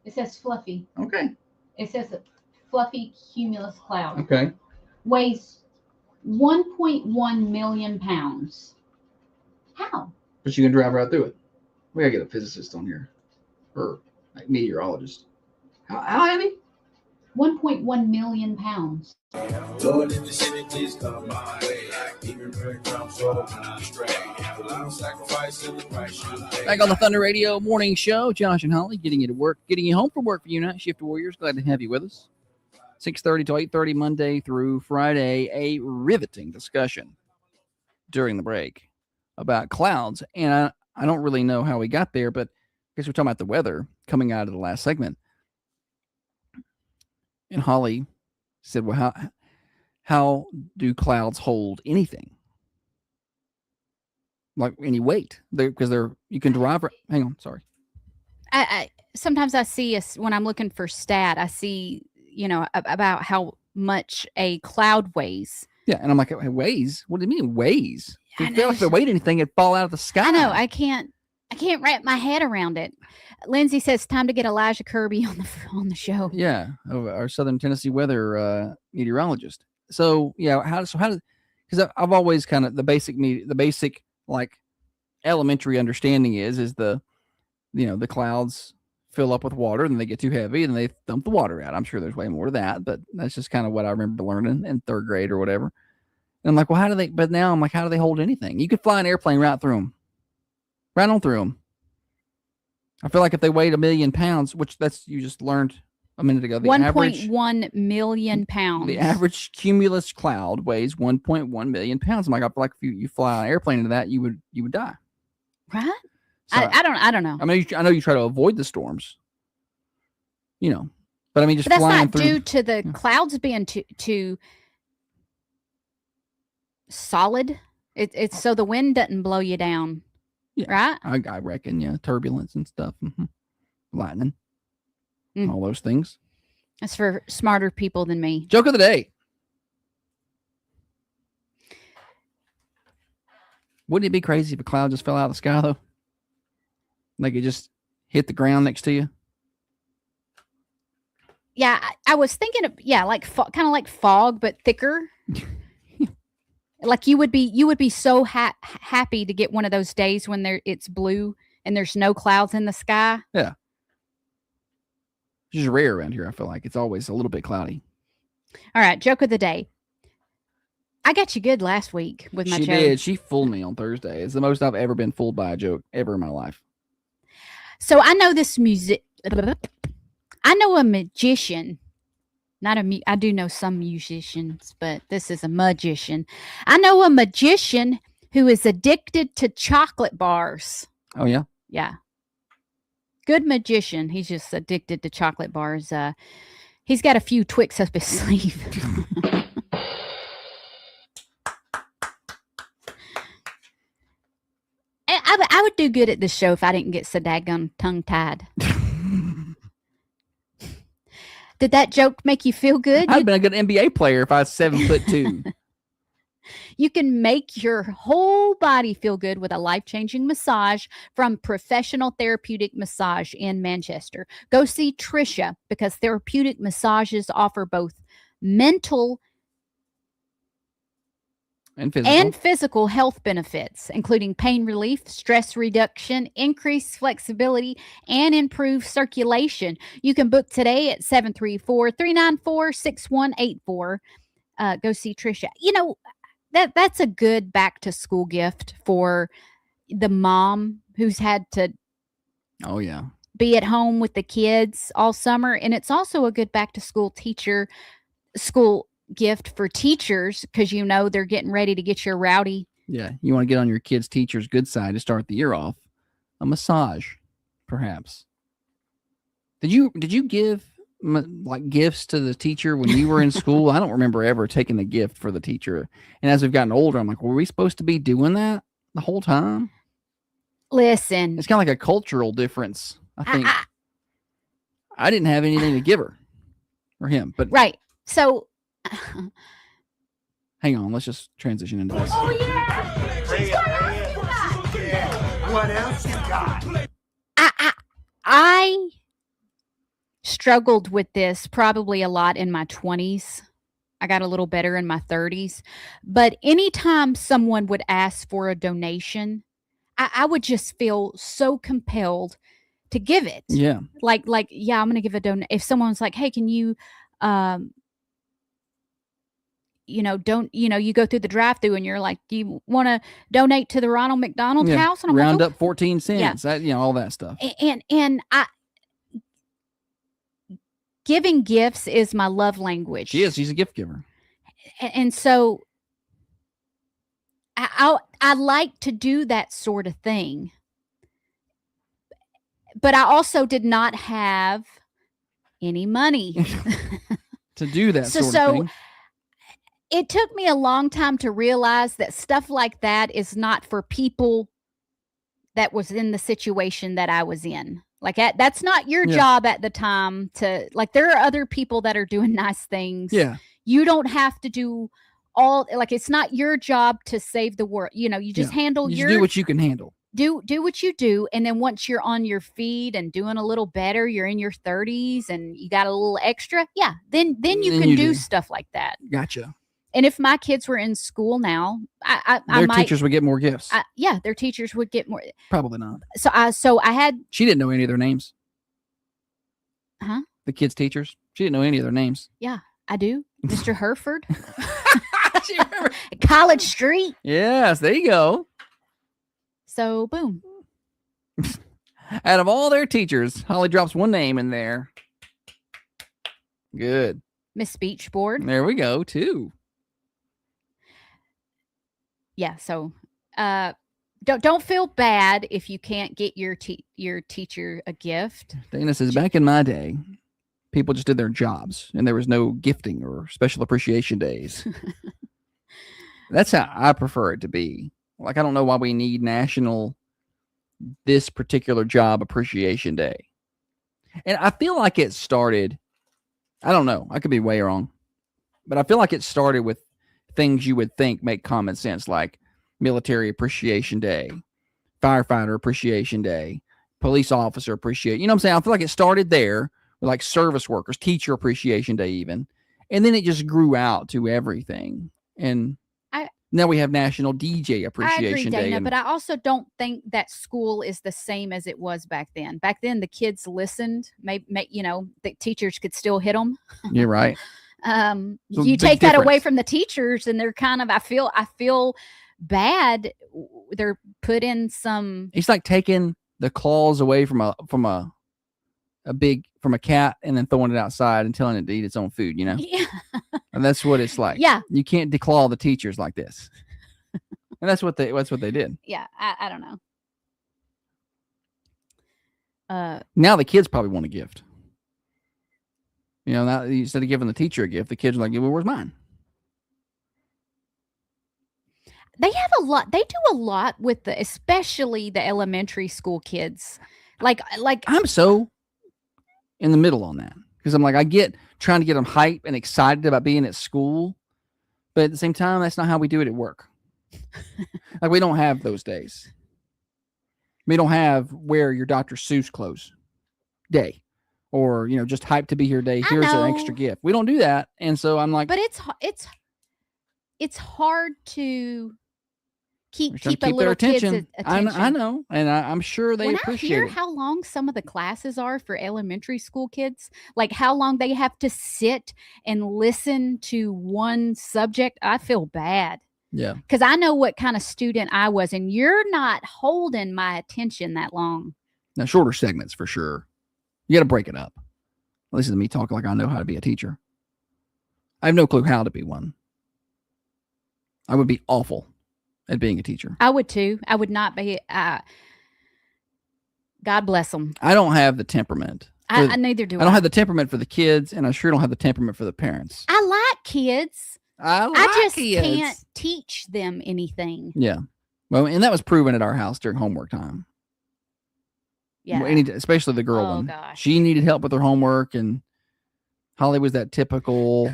It says fluffy. Okay. It says a fluffy cumulus cloud. Okay. Weighs 1.1 million pounds. How? But you can drive right through it. We gotta get a physicist on here, or like meteorologist. How heavy? 1.1 million pounds. Lord, if the city please come my way. Even breadcrumbs roll when I stray. A lot of sacrifice in the price you pay. Back on the Thunder Radio Morning Show, Josh and Holly getting you to work, getting you home from work for you night shift warriors. Glad to have you with us. 6:30 to 8:30 Monday through Friday. A riveting discussion during the break about clouds, and I don't really know how we got there, but I guess we're talking about the weather coming out of the last segment. And Holly said, "Well, how do clouds hold anything? Like any weight? Because you can derive. Hang on, sorry. I sometimes I see when I'm looking for stat, I see about how much a cloud weighs. Yeah, and I'm like, it weighs? What do you mean it weighs? I If it felt like if it weighed anything, it'd fall out of the sky. I know. I can't wrap my head around it. Lindsay says time to get Elijah Kirby on the show. Yeah, our Southern Tennessee weather meteorologist. So yeah, how does because I've always kind of the basic like elementary understanding is the the clouds fill up with water and they get too heavy and they dump the water out. I'm sure there's way more to that, but that's just kind of what I remember learning in third grade or whatever. And I'm like, well, but now I'm like, how do they hold anything? You could fly an airplane right through them, right on through them. I feel like if they weighed 1 million pounds, which you just learned a minute ago, 1.1 million pounds. The average cumulus cloud weighs 1.1 million pounds. I'm like, I feel like if you fly an airplane into that, you would die. Right? So, I don't know. I mean, I know you try to avoid the storms, but I mean, just but that's flying not through. due to the clouds being too solid. It's so the wind doesn't blow you down. Yeah, right? I reckon, yeah, turbulence and stuff, lightning, all those things. That's for smarter people than me. Joke of the day. Wouldn't it be crazy if a cloud just fell out of the sky, though? Like it just hit the ground next to you? Yeah, I was thinking of, like kind of like fog, but thicker. Like you would be so happy to get one of those days when it's blue and there's no clouds in the sky. Yeah. It's just rare around here. I feel like it's always a little bit cloudy. All right. Joke of the day. I got you good last week with my joke. She did. She fooled me on Thursday. It's the most I've ever been fooled by a joke ever in my life. So I know this I know a magician. I do know some musicians, but this is a magician. I know a magician who is addicted to chocolate bars. Oh, yeah? Yeah. Good magician. He's just addicted to chocolate bars. He's got a few Twix up his sleeve. I would do good at this show if I didn't get so daggone tongue-tied. Did that joke make you feel good? I'd been a good NBA player if I was 7'2". You can make your whole body feel good with a life-changing massage from Professional Therapeutic Massage in Manchester. Go see Trisha because therapeutic massages offer both mental And physical. physical health benefits, including pain relief, stress reduction, increased flexibility, and improved circulation. You can book today at 734-394-6184. Go see Trisha. You know, that's a good back to school gift for the mom who's had to Oh yeah. be at home with the kids all summer. And it's also a good back to school school gift for teachers, because you know they're getting ready to get your rowdy. Yeah. You want to get on your kid's teacher's good side to start the year off. A massage, perhaps. Did you give like gifts to the teacher when you were in school? I don't remember ever taking a gift for the teacher. And as we've gotten older, I'm like, were we supposed to be doing that the whole time? Listen, It's kind of like a cultural difference, I think. I didn't have anything to give her or him, but right. So hang on, let's just transition into this. Oh yeah! What else you got? I struggled with this probably a lot in my 20s. I got a little better in my 30s. But anytime someone would ask for a donation, I would just feel so compelled to give it. Yeah. Like, yeah, I'm going to give a donation. If someone's like, hey, can you, you go through the drive-through and you're like, do you want to donate to the Ronald McDonald Yeah. House? And I'm Round like, up 14 cents. That, all that stuff. and giving gifts is my love language. She is. She's a gift giver. And so I like to do that sort of thing. But I also did not have any money to do that So- sort so- of thing. It took me a long time to realize that stuff like that is not for people that was in the situation that I was in. Like that's not your Yeah. job at the time to, like, there are other people that are doing nice things. Yeah. You don't have to do all, like, it's not your job to save the world. You know, you just handle You your, just do what you can handle. do what you do. And then once you're on your feet and doing a little better, you're in your 30s and you got a little extra. Yeah. Then you Then can you do do. stuff like that. Gotcha. And if my kids were in school now, I Their might, teachers would get more gifts. yeah, their teachers would get more. Probably not. So I had, She didn't know any of their names. Huh? The kids' teachers. She didn't know any of their names. I do, Mr. Hereford, She remember- College Street. Yes, there you go. So boom. Out of all their teachers, Holly drops one name in there. Good. Miss Speech Board. There we go, too. Yeah. So don't feel bad if you can't get your teacher a gift. Dana says, back in my day, people just did their jobs and there was no gifting or special appreciation days. That's how I prefer it to be. Like, I don't know why we need national this particular job appreciation day. And I feel like it started, I don't know, I could be way wrong, but I feel like it started with things you would think make common sense, like military appreciation day, firefighter appreciation day, police officer appreciation. You know what I'm saying? I feel like it started there with like service workers, teacher appreciation day even. And then it just grew out to everything. And now we have National DJ I Appreciation agree, Day. Dana, and but I also don't think that school is the same as it was back then. Back then, the kids listened. Maybe the teachers could still hit them. you're right. So big you take that away difference. from the teachers, and they're kind of. I feel bad. They're put in some. It's like taking the claws away from a cat and then throwing it outside and telling it to eat its own food, Yeah. And that's what it's like. Yeah. You can't declaw the teachers like this. And that's what they did. Yeah. I don't know. Now the kids probably want a gift. Now instead of giving the teacher a gift, the kids are like, well, where's mine? They have a lot. They do a lot with especially the elementary school kids. Like I'm so in the middle on that because I'm like, I get trying to get them hype and excited about being at school, but at the same time, that's not how we do it at work. Like, we don't have those days. We don't have wear your Dr. Seuss clothes day or, just hype to be here day. I Here's an know. extra gift. We don't do that. And so I'm like, but it's it's hard to They're trying keep to a keep their little kid's attention. attention. I know, and I'm sure they When I appreciate hear it. how long some of the classes are for elementary school kids, like how long they have to sit and listen to one subject, I feel bad. Yeah. Because I know what kind of student I was, and you're not holding my attention that long. Now, shorter segments for sure. You got to break it up. Listen to me talk like I know how to be a teacher. I have no clue how to be one. I would be awful at being a teacher. I would too. I would not be. God bless them. I don't have the temperament. I neither do I don't have the temperament for the kids, and I sure don't have the temperament for the parents. I like kids. I just can't teach them anything. Yeah. Well, and that was proven at our house during homework time. Yeah. Especially the girl Oh, one. gosh. She needed help with her homework, and Holly was that typical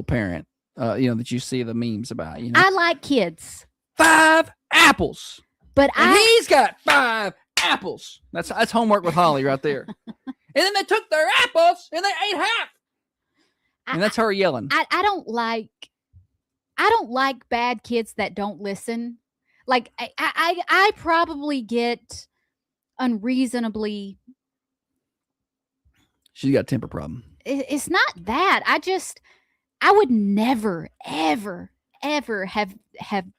parent, that you see the memes about. I like kids, 5 apples, but and he's got 5 apples. That's homework with Holly right there. And then they took their apples and they ate half. And that's her yelling. I don't like bad kids that don't listen. Like I probably get unreasonably. She's got a temper problem. It's not that. I would never, ever, ever have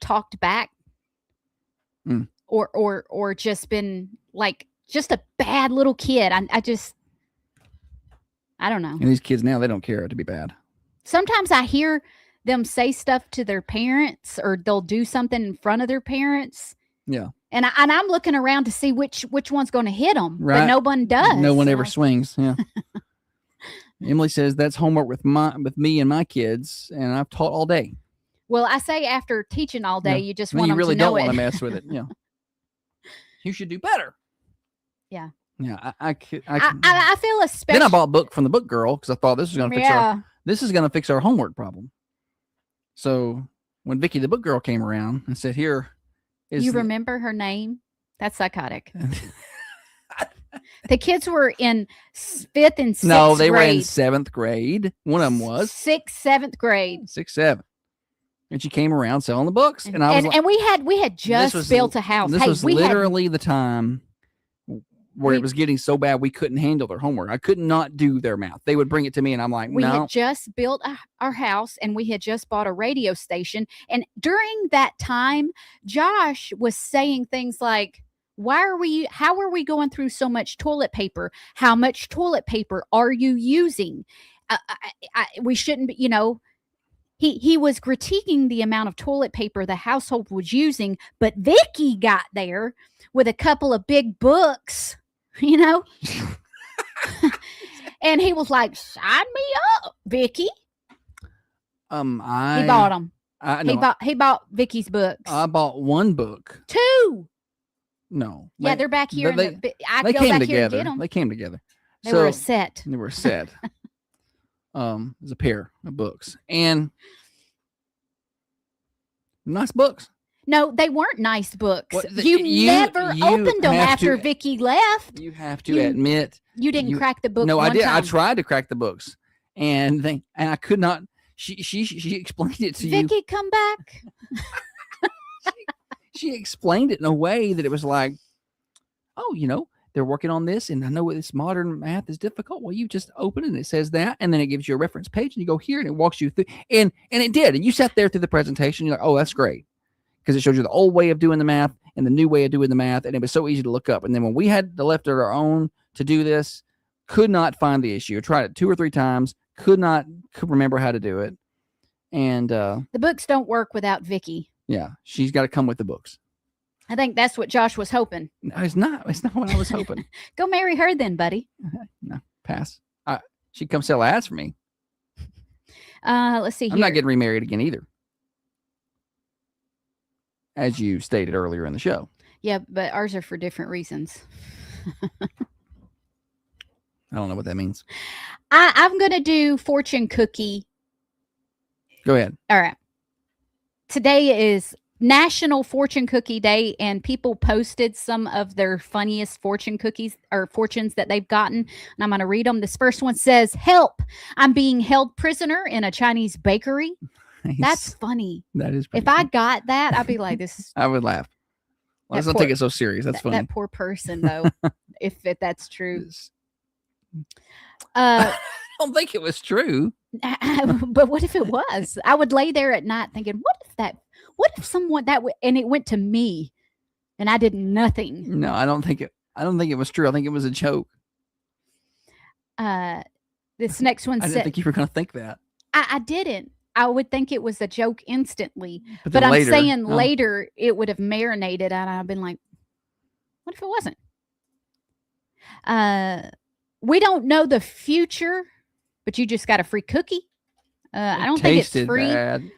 talked back, or just been like just a bad little kid. I don't know. And these kids now, they don't care to be bad. Sometimes I hear them say stuff to their parents, or they'll do something in front of their parents. Yeah. And I'm looking around to see which one's going to hit them, Right. but no one does. No one ever swings. Yeah. Emily says that's homework with me and my kids, and I've taught all day. Well, I say after teaching all day, Yeah. you just Then want you them really to know don't want it. to mess with it. Yeah. You should do better. Yeah. Yeah. I feel especially. Then I bought a book from the book girl because I thought this was going to fix our homework problem. So when Vicky the book girl came around and said, "Here is," You remember her name? That's psychotic. The kids were in 5th and 6th no, they were in grade. 7th grade. One of them was 6th, 7th grade. 6th, 7th, and she came around selling the books, and I was like, and we had just built a house. This Hey, was we had literally the time where it was getting so bad we couldn't handle their homework. I could not do their math. They would bring it to me, and I'm like, We no. had just built our house, and we had just bought a radio station. And during that time, Josh was saying things like, how are we going through so much toilet paper? How much toilet paper are you using? We shouldn't be, he was critiquing the amount of toilet paper the household was using, but Vicky got there with a couple of big books, and he was like, "Sign me up, Vicky." He bought them. He bought Vicky's books. I bought one book. 2. No. Yeah, they're back here. I They go came back here and together. get them. They came together. They were a set. They were a set. It was a pair of books, and nice books. No, they weren't nice books. What, you never opened them have after to- Vicky left. You have to admit. You didn't crack the book. No, I one did. I time. tried to crack the books, and I could not. She explained it to you. Vicky, come back. She explained it in a way that it was like, oh, they're working on this, and I know this modern math is difficult. Well, you just open it and it says that, and then it gives you a reference page, and you go here, and it walks you through, and it did. And you sat there through the presentation. You're like, oh, that's great, because it showed you the old way of doing the math and the new way of doing the math, and it was so easy to look up. And then when we had left it our own to do this, could not find the issue. Tried it 2 or 3 times, could remember how to do it, and The books don't work without Vicky. yeah, she's got to come with the books. I think that's what Josh was hoping. No, it's not what I was hoping. Go marry her then, buddy. No, pass. She'd come sell ads for me. Let's see here. I'm not getting remarried again either, as you stated earlier in the show. Yeah, but ours are for different reasons. I don't know what that means. I'm going to do fortune cookie. Go ahead. All right. Today is National Fortune Cookie Day, and people posted some of their funniest fortune cookies or fortunes that they've gotten. And I'm going to read them. This first one says, "Help! I'm being held prisoner in a Chinese bakery." Nice. That's funny. That is. Pretty If I funny. got that, I'd be like, this is I would laugh. Let's That not take poor- it so serious. That's funny. that poor person though. if that's true. It's- Uh, I don't think it was true. but what if it was? I would lay there at night thinking, what if someone and it went to me and I did nothing. No, I don't think it was true. I think it was a joke. This next one I didn't said, think you were going to think that. I didn't. I would think it was a joke instantly. But then I'm later- saying oh. later it would have marinated and I've been like, what if it wasn't? We don't know the future, but you just got a free cookie. I don't think it's Tasted free. bad.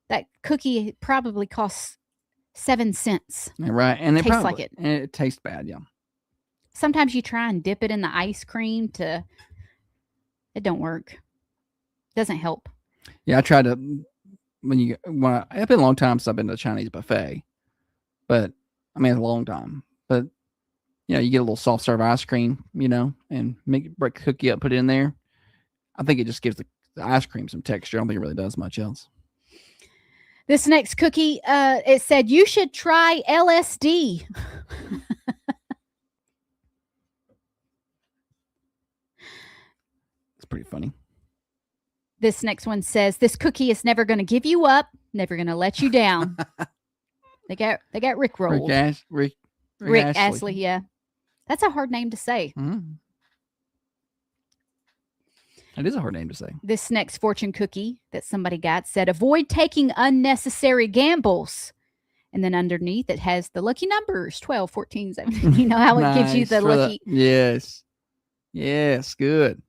That cookie probably costs 7 cents. Yeah, right, and it Tastes probably, like it. and it tastes bad. Yeah, Sometimes you try and dip it in the ice cream it don't work. Doesn't help. yeah. I tried to it's been a long time since I've been to a Chinese buffet, but I mean it's a long time. But you get a little soft serve ice cream, and break the cookie up, put it in there. I think it just gives the ice cream some texture. I don't think it really does much else. This next cookie, it said you should try LSD. It's pretty funny. This next one says this cookie is never going to give you up, never going to let you down. They got Rick rolled. Rick Astley, yeah. That's a hard name to say. Mhm. It is a hard name to say. This next fortune cookie that somebody got said avoid taking unnecessary gambles. And then underneath it has the lucky numbers 12, 14, 17. You know how it gives you Nice the for lucky. Yes, good.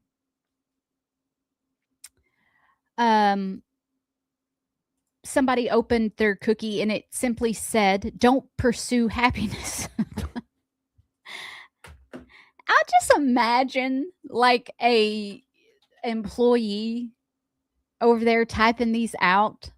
Somebody opened their cookie and it simply said, don't pursue happiness. I just imagine like a employee over there typing these out.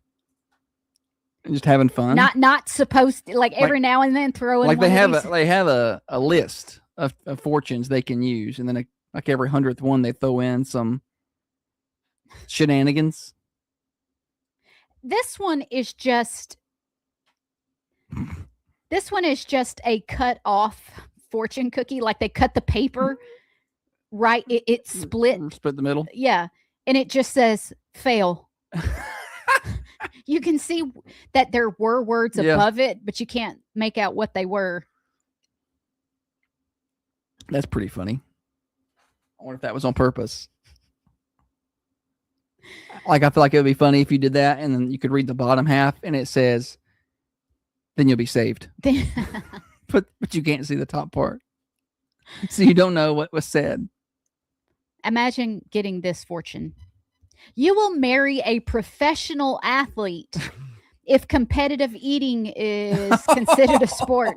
Just having fun. Not supposed to, like every now and then throw in like one they of have these. they have a list of fortunes they can use, and then like every 100th one they throw in some shenanigans. This one is just a cut off fortune cookie. Like they cut the paper right. It's split. Split the middle. Yeah. And it just says fail. You can see that there were words Yeah. above it, but you can't make out what they were. That's pretty funny. I wonder if that was on purpose. Like I feel like it would be funny if you did that, and then you could read the bottom half, and it says, "Then you'll be saved." But you can't see the top part, so you don't know what was said. Imagine getting this fortune. You will marry a professional athlete if competitive eating is considered a sport.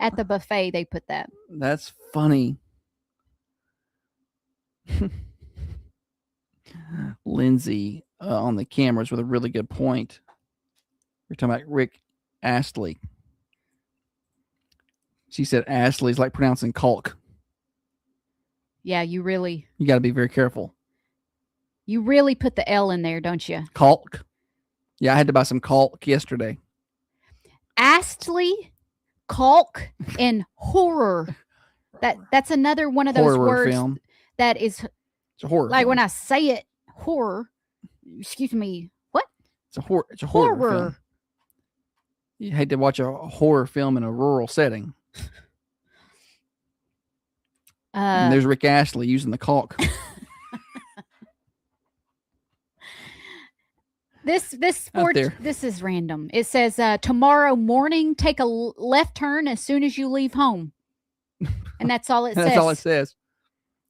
At the buffet, they put that. That's funny. Lindsay on the cameras with a really good point. We're talking about Rick Astley. She said Astley's like pronouncing caulk. Yeah, you got to be very careful. put the L in there, don't you? Caulk. Yeah, I had to buy some caulk yesterday. Astley, caulk, and horror. That's another one of those Horror words film. that is It's a horror. like film. when I say it, horror. Excuse me. What? It's a horror. It's a horror. Horror. Film. You hate to watch a horror film in a rural setting. And there's Rick Astley using the caulk. This Out there. this is random. It says tomorrow morning, take a left turn as soon as you leave home, and that's all it says. That's all it says.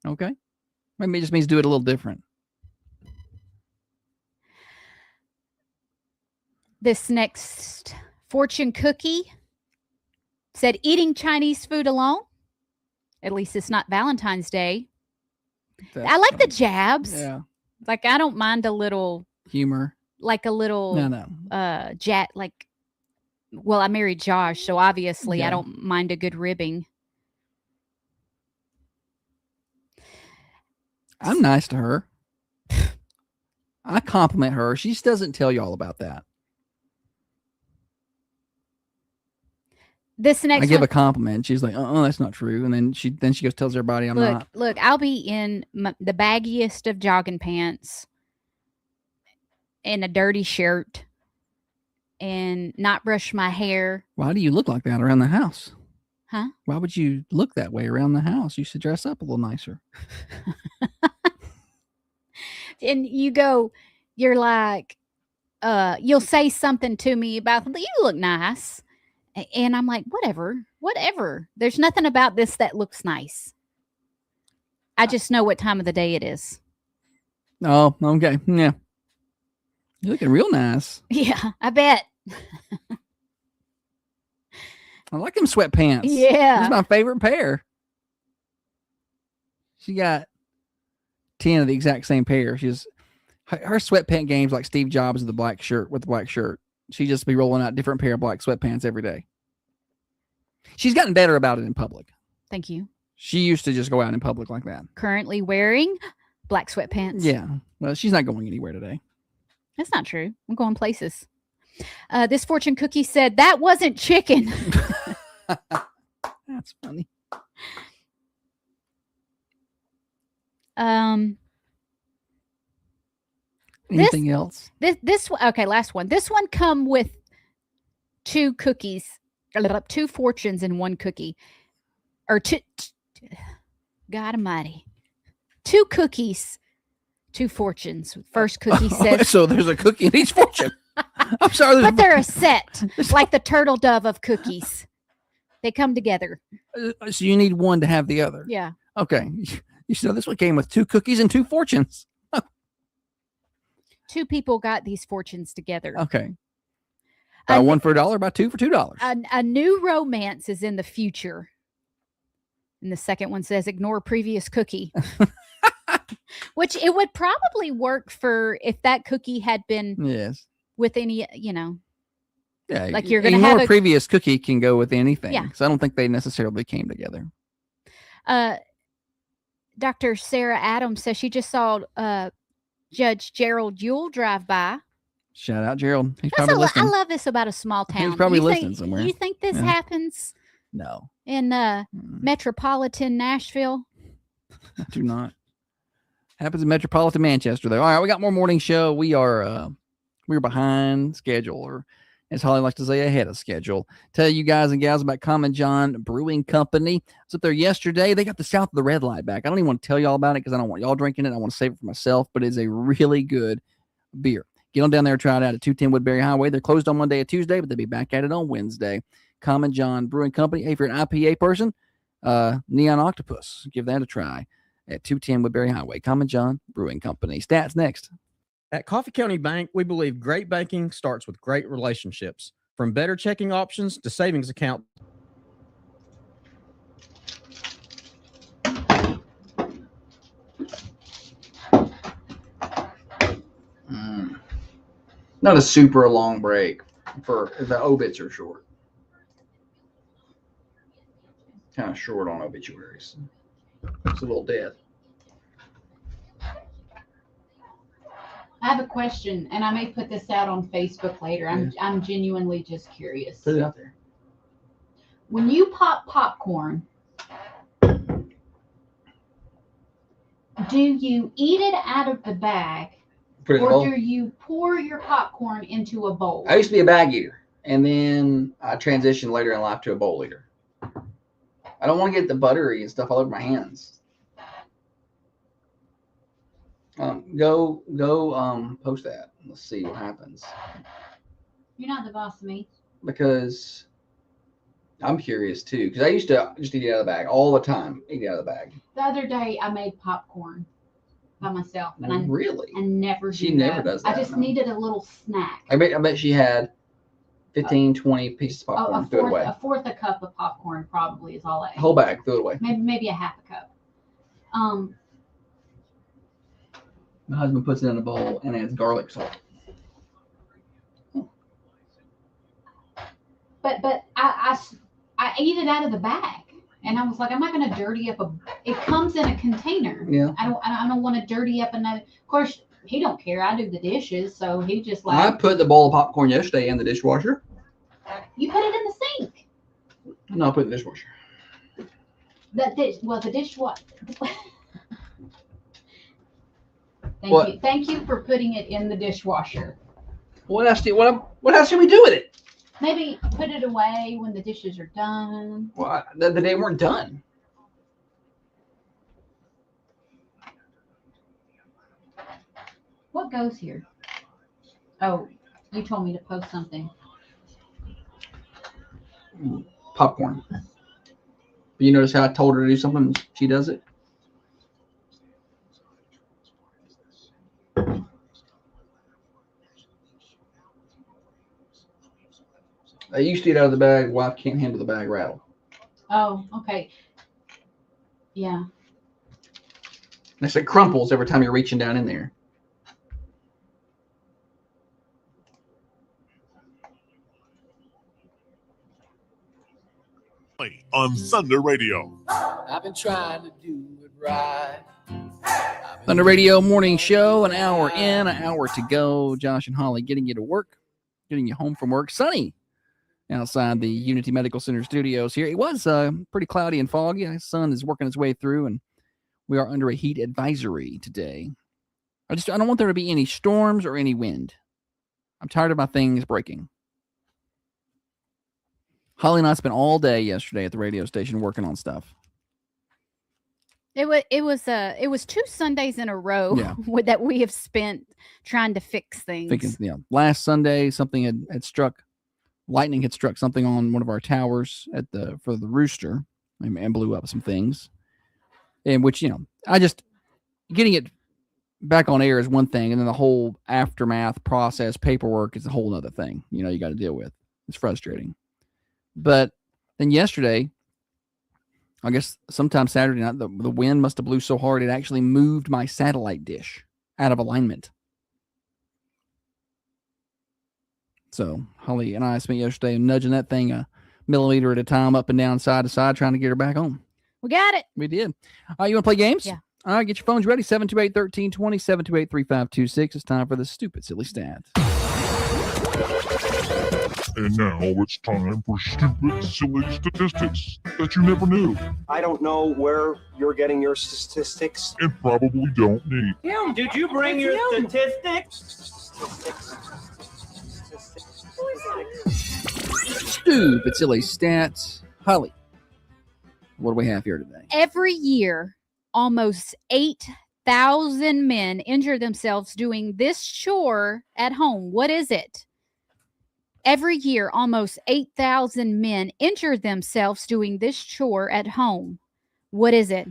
Okay. Maybe it just means do it a little different. This next fortune cookie said eating Chinese food alone. At least it's not Valentine's Day. I like the jabs. Yeah. Like I don't mind a little, Humor. like a little, No. like. Well, I married Josh, so obviously Yeah. I don't mind a good ribbing. I'm nice to her. I compliment her. She just doesn't tell you all about that. This next I give one, a compliment. She's like, that's not true. And then she goes tells everybody I'm not. look, I'll be in the baggiest of jogging pants and a dirty shirt and not brush my hair. Why do you look like that around the house? Huh? Why would you look that way around the house? You should dress up a little nicer. And you're like, you'll say something to me about, you look nice. And I'm like, whatever. There's nothing about this that looks nice. I just know what time of the day it is. Oh, okay. Yeah. You're looking real nice. Yeah, I bet. I like them sweatpants. Yeah. This is my favorite pair. She got 10 of the exact same pair. Her sweatpant game's like Steve Jobs with the black shirt. She just be rolling out different pair of black sweatpants every day. She's gotten better about it in public. Thank you. She used to just go out in public like that. Currently wearing black sweatpants. Yeah. Well, she's not going anywhere today. That's not true. I'm going places. This fortune cookie said, that wasn't chicken. That's funny. Anything else? This okay, last one. This one come with 2 cookies, 2 fortunes in 1 cookie. Or God almighty. 2 cookies, 2 fortunes. First cookie says so there's a cookie in each fortune. I'm sorry. but they're a set, like the turtle dove of cookies. They come together. So you need one to have the other. Yeah. Okay. You said this one came with 2 cookies and 2 fortunes. 2 people got these fortunes together. Okay. Buy one for $1, buy 2 for $2. A new romance is in the future. And the second one says, ignore previous cookie. Which it would probably work for if that cookie had been Yes. with any, Yeah. like you're going to ignore have a previous cookie can go with anything. Yeah. So I don't think they necessarily came together. Dr. Sarah Adams says she just saw Judge Gerald Yule drive by. Shout out Gerald. He's I probably listening. love this about a small town. He's probably You think- listening somewhere. You think this Yeah. happens No, in metropolitan Nashville? I do not. Happens in metropolitan Manchester, though. All right, we got more morning show. We're behind schedule, or as Holly likes to say, ahead of schedule. Tell you guys and gals about Common John Brewing Company. I was up there yesterday. They got the South of the Red Light back. I don't even want to tell y'all about it because I don't want y'all drinking it. I want to save it for myself, but it's a really good beer. Get on down there and try it out at 210 Woodbury Highway. They're closed on Monday and Tuesday, but they'll be back at it on Wednesday. Common John Brewing Company. Hey, if you're an IPA person, Neon Octopus, give that a try at 210 Woodbury Highway. Common John Brewing Company. Stats next. At Coffee County Bank, we believe great banking starts with great relationships. From better checking options to savings accounts. Not a super long break for the obits are short. Kind of short on obituaries. It's a little dead. I have a question, and I may put this out on Facebook later. I'm genuinely just curious. Put it out there. When you pop popcorn, do you eat it out of the bag, Put it in a or bowl. do you pour your popcorn into a bowl? I used to be a bag eater, and then I transitioned later in life to a bowl eater. I don't want to get the buttery and stuff all over my hands. Go post that. Let's see what happens. You're not the boss of me. Because I'm curious too. Because I used to just eat it out of the bag all the time. Eat it out of the bag. The other day, I made popcorn by myself, and Really? I never. She do never that. does I that, just no. needed a little snack. I bet she had 15, 20 pieces of popcorn. Threw it away. A fourth a cup of popcorn probably is all I ate. Whole bag. Threw it away. Maybe a half a cup. My husband puts it in a bowl and adds garlic salt. But I ate it out of the bag, and I was like, I'm not going to dirty up it comes in a container. Yeah. I don't want to dirty up another. Of course, he don't care. I do the dishes, so he just I like, put the bowl of popcorn yesterday in the dishwasher. you put it in the sink. No, I put it in the dishwasher. The dishwasher. What? Thank you for putting it in the dishwasher. What else can we do with it? Maybe put it away when the dishes are done. Well, the day weren't done. What goes here? Oh, you told me to post something. Popcorn. But you notice how I told her to do something and she does it? I used to eat out of the bag. Wife can't handle the bag rattle. Oh, okay. Yeah. And it crumples every time you're reaching down in there. On Thunder Radio. I've been trying to do it right. Thunder Radio morning show, an hour in, an hour to go. Josh and Holly getting you to work, getting you home from work. Sunny outside the Unity Medical Center studios here. It was pretty cloudy and foggy. The sun is working its way through, and we are under a heat advisory today. I don't want there to be any storms or any wind. I'm tired of my things breaking. Holly and I spent all day yesterday at the radio station working on stuff. It was 2 Sundays in a row that we have spent trying to fix things. Last Sunday something had struck, lightning had struck something on one of our towers for the rooster and blew up some things. And which, I just getting it back on air is one thing, and then the whole aftermath process, paperwork is a whole other thing. You got to deal with. It's frustrating. But then yesterday, I guess sometime Saturday night, the wind must have blew so hard it actually moved my satellite dish out of alignment. So Holly and I spent yesterday nudging that thing a millimeter at a time up and down, side to side, trying to get her back home. We got it. We did. You want to play games? Yeah. All right, get your phones ready. 728-1320, 728-3526. It's time for the stupid, silly stat. And now it's time for stupid, silly statistics that you never knew I don't know where you're getting your statistics. and probably don't need. Tim, did you bring your statistics? Stupid, silly stats. Holly, what do we have here today? Every year, almost 8,000 men injure themselves doing this chore at home. What is it? Every year, almost 8,000 men injure themselves doing this chore at home. What is it?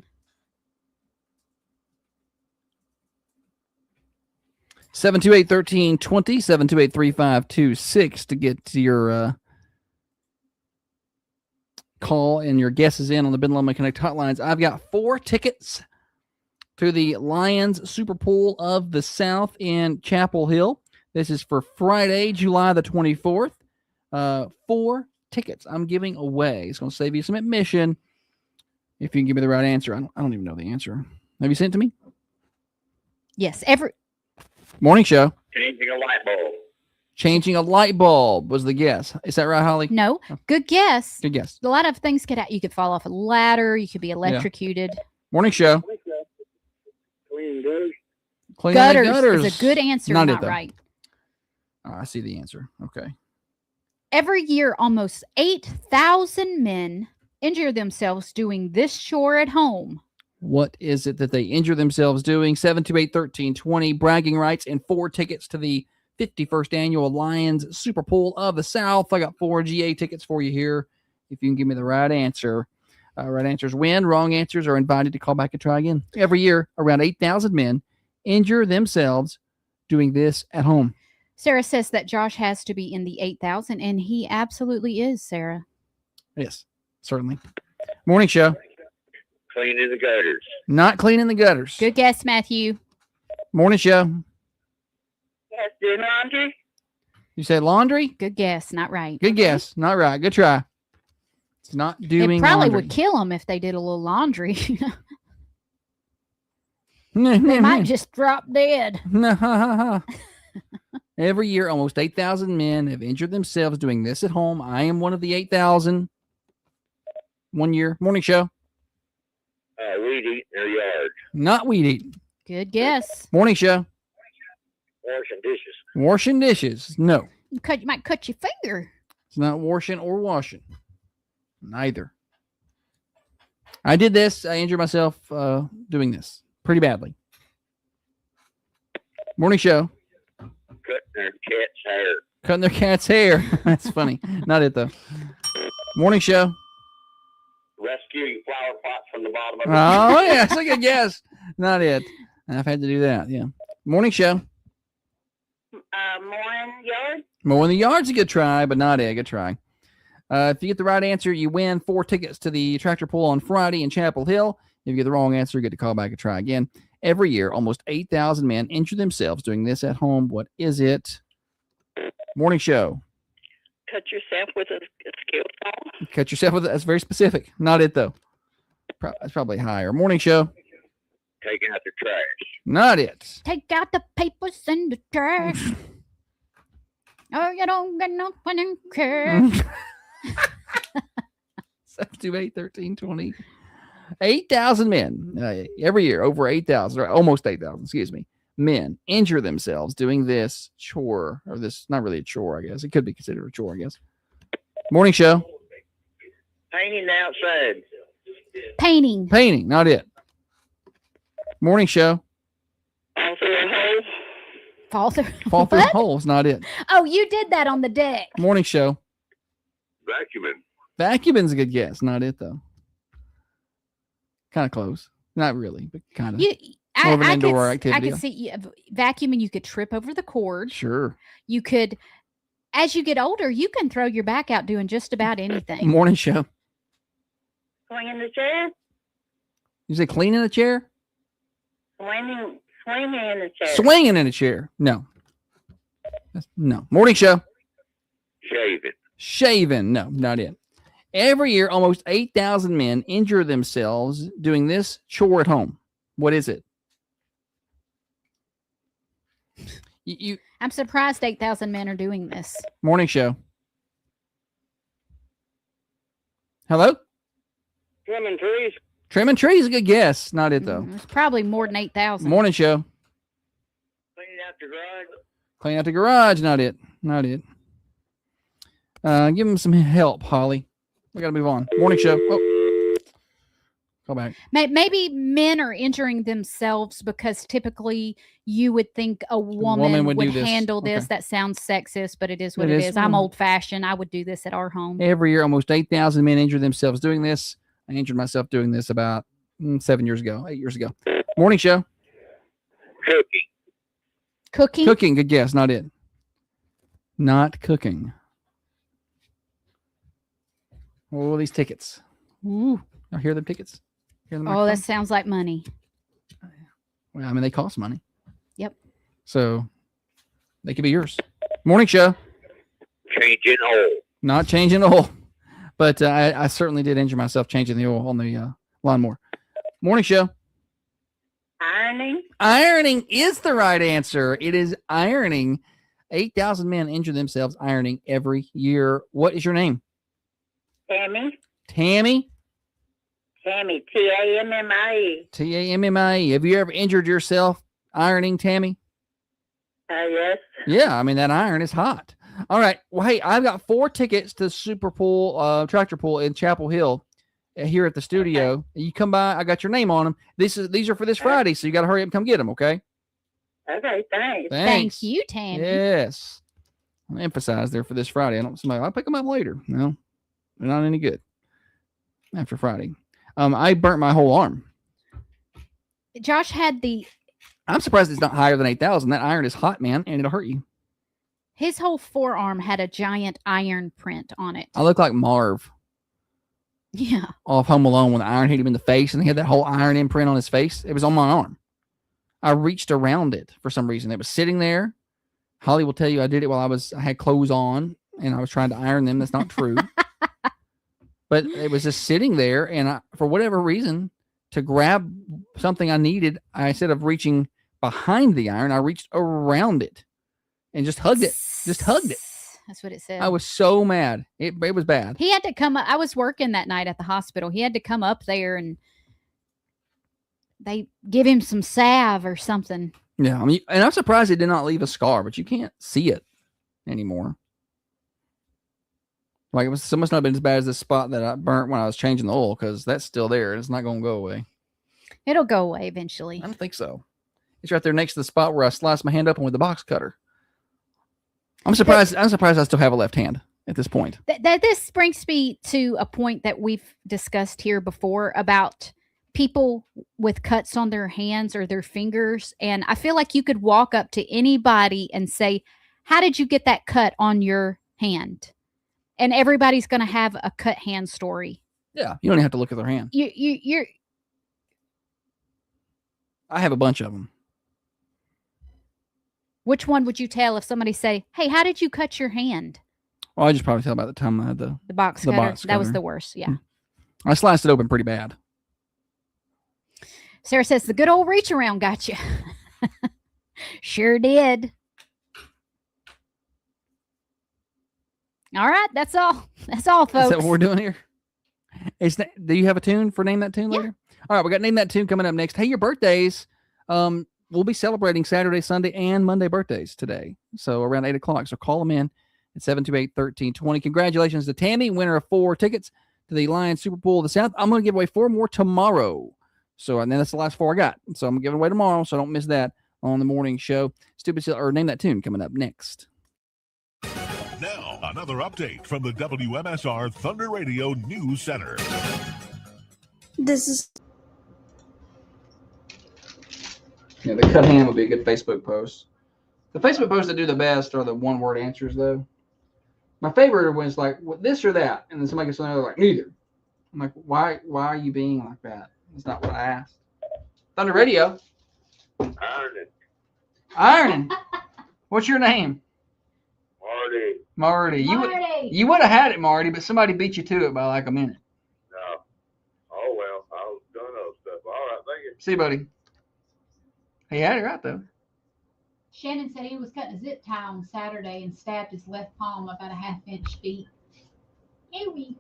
728-1320, 728-3526 to get to your call and your guesses in on the Ben Lomond Connect hotlines. I've got 4 tickets to the Lions Super Bowl of the South in Chapel Hill. This is for Friday, July the 24th. 4 tickets I'm giving away. It's going to save you some admission if you can give me the right answer. I don't even know the answer. Have you sent it to me? Yes. Morning show. Changing a light bulb. Changing a light bulb was the guess. Is that right, Holly? No. Good guess. Good guess. A lot of things could happen. You could fall off a ladder. You could be electrocuted. Morning show. Clean gutters. Cleaning the Gutters is a good answer. Not Not, it, though. right. Oh, I see the answer. Okay. Every year, almost 8,000 men injure themselves doing this chore at home. What is it that they injure themselves doing? 728-1320, bragging rights, and 4 tickets to the 51st annual Lions Super Bowl of the South. I got 4 GA tickets for you here. If you can give me the right answer. Right answers win. Wrong answers are invited to call back and try again. Every year, around 8,000 men injure themselves doing this at home. Sarah says that Josh has to be in the 8,000, and he absolutely is, Sarah. Yes, certainly. Morning show. Cleaning the gutters. Not cleaning the gutters. Good guess, Matthew. Morning show. Yes, do laundry. You say laundry? Good guess. Not right. Good guess. Not right. Good try. It's not doing It probably laundry. would kill them if they did a little laundry. They might just drop dead. Every year, almost 8,000 men have injured themselves doing this at home. I am one of the 8,000. 1 year. Morning show. Weed eating their yard. Not weed eating. Good guess. Morning show. Washing dishes. Washing dishes. No. You might cut your finger. It's not washing or washing. Neither. I did this. I injured myself doing this pretty badly. Morning show. Cutting their cat's hair. Cutting their cat's hair. That's funny. Not it, though. Morning show. Rescuing flower pots from the bottom of the Oh, yeah. That's a good guess. Not it. I've had to do that. Yeah. Morning show. Mowing yard. Mowing the yard's a good try, but not a good try. If you get the right answer, you win 4 tickets to the tractor pull on Friday in Chapel Hill. If you get the wrong answer, you get to call back and try again. Every year, almost 8,000 men injure themselves doing this at home. What is it? Morning show. Cut yourself with a skill saw. Cut yourself with it. That's very specific. Not it, though. That's probably higher. Morning show. taking out the trash. Not it. Take out the papers and the trash. Oh, you don't get nothing in cash. 728-1320. 8,000 men every year, over 8,000, or almost 8,000, excuse me, men injure themselves doing this chore, or this, not really a chore, I guess. It could be considered a chore, I guess. Morning show. Painting outside. Painting. Painting, not it. Morning show. Fall through a hole. Fall through. Fall through What? holes, not it. Oh, you did that on the deck. Morning show. Vacuuming. Vacuuming's a good guess, not it though. Kind of close. Not really, but kind of. You, More of an I indoor could, activity. I could see you, vacuuming. You could trip over the cord. Sure. You could, as you get older, you can throw your back out doing just about anything. Morning show. Swinging the chair. You say cleaning a chair? Swinging in the chair. Swinging in a chair. No. No. Morning show. Shaving. Shaving. No, not it. Every year, almost 8,000 men injure themselves doing this chore at home. What is it? You I'm surprised 8,000 men are doing this. Morning show. Hello? Trimming trees. Trimming trees is a good guess. Not it, though. It's probably more than 8,000. Morning show. Cleaning out the garage. Clean out the garage. Not it. Not it. Give him some help, Holly. We got to move on. Morning show. Oh. Call back. Maybe men are injuring themselves because typically you would think a woman would would do this. handle this. Okay. That sounds sexist, but it is what It it is. is. I'm old fashioned. I would do this at our home. Every year, almost 8,000 men injure themselves doing this. I injured myself doing this about 8 years ago. Morning show. Cooking. Cooking? Cooking. Good guess. Not it. Not cooking. Oh, these tickets. Ooh. I hear them tickets. Hear them Oh, that sounds like money. Well, I mean, they cost money. Yep. So they could be yours. Morning show. Changing oil. Not changing the oil. But I certainly did injure myself changing the oil on the lawnmower. Morning show. Ironing. Ironing is the right answer. It is ironing. 8,000 men injure themselves ironing every year. What is your name? Tammy. Tammy? Tammy. T-A-M-M-I-E. T-A-M-M-I-E. Have you ever injured yourself ironing, Tammy? Yes. Yeah, I mean, that iron is hot. All right. Well, hey, I've got 4 tickets to Super Pool, Tractor Pool in Chapel Hill here at the studio. Okay. You come by. I got your name on them. These are for this Friday, so you got to hurry up and come get them, okay? Okay, thanks. Thank you, Tammy. Yes. I'll emphasize there for this Friday. I'll pick them up later. No, they're not any good after Friday. I burnt my whole arm. Josh had I'm surprised it's not higher than 8,000. That iron is hot, man, and it'll hurt you. his whole forearm had a giant iron print on it. I look like Marv Yeah. off Home Alone when the iron hit him in the face and he had that whole iron imprint on his face. It was on my arm. I reached around it for some reason. It was sitting there. Holly will tell you I did it while I had clothes on and I was trying to iron them. That's not true. But it was just sitting there, and for whatever reason, to grab something I needed. Instead of reaching behind the iron, I reached around it and just hugged it. Just hugged it. That's what it said. I was so mad. It was bad. He had to come up. I was working that night at the hospital. He had to come up there and they give him some salve or something. Yeah, I mean, and I'm surprised it did not leave a scar, but you can't see it anymore. Like it must not have been as bad as the spot that I burnt when I was changing the oil, because that's still there and it's not going to go away. It'll go away eventually. I don't think so. It's right there next to the spot where I sliced my hand open with the box cutter. I'm surprised I still have a left hand at this point. This brings me to a point that we've discussed here before about people with cuts on their hands or their fingers. And I feel like you could walk up to anybody and say, how did you get that cut on your hand? And everybody's going to have a cut hand story. Yeah. You don't even have to look at their hand. You're. I have a bunch of them. Which one would you tell if somebody say, hey, how did you cut your hand? Well, I just probably tell about the time I had the box cutter. That was the worst. Yeah. I sliced it open pretty bad. Sarah says the good old reach around got you. Sure did. All right. That's all. That's all, folks. Is that what we're doing here? Do you have a tune for Name That Tune later? All right. We got Name That Tune coming up next. Hey, your birthdays. We'll be celebrating Saturday, Sunday, and Monday birthdays today. So around 8 o'clock. So call them in at 728-1320. Congratulations to Tammy, winner of 4 tickets to the Lions Super Bowl of the South. I'm going to give away 4 more tomorrow. So, and then that's the last 4 I got. So I'm going to give it away tomorrow. So don't miss that on the morning show. Name That Tune coming up next. Now, another update from the WMSR Thunder Radio News Center. This is... Yeah, the cut hand would be a good Facebook post. The Facebook posts that do the best are the one-word answers, though. My favorite was like, this or that, and then somebody gets another like, neither. I'm like, why are you being like that? That's not what I asked. Thunder Radio. Ironing. What's your name? Marty. You would have had it, Marty, but somebody beat you to it by like a minute. No. Oh, well, I was doing those stuff. All right, thank you. See you, buddy. He had it right, though. Shannon said he was cutting a zip tie on Saturday and stabbed his left palm about a half-inch deep. Ewy.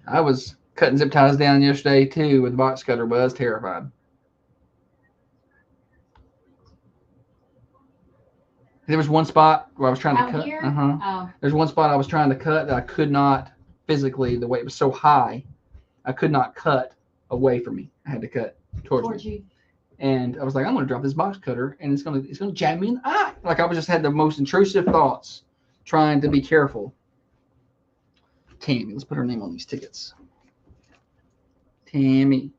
I was cutting zip ties down yesterday, too, with the box cutter, but I was terrified. There was one spot where I was trying to cut. Here? Oh. There's one spot I was trying to cut that I could not physically, the way it was so high, I could not cut away from me. I had to cut towards me. You. And I was like, I'm going to drop this box cutter, and it's going to jab me in the eye. Like I just had the most intrusive thoughts, trying to be careful. Tammy, let's put her name on these tickets. Tammy.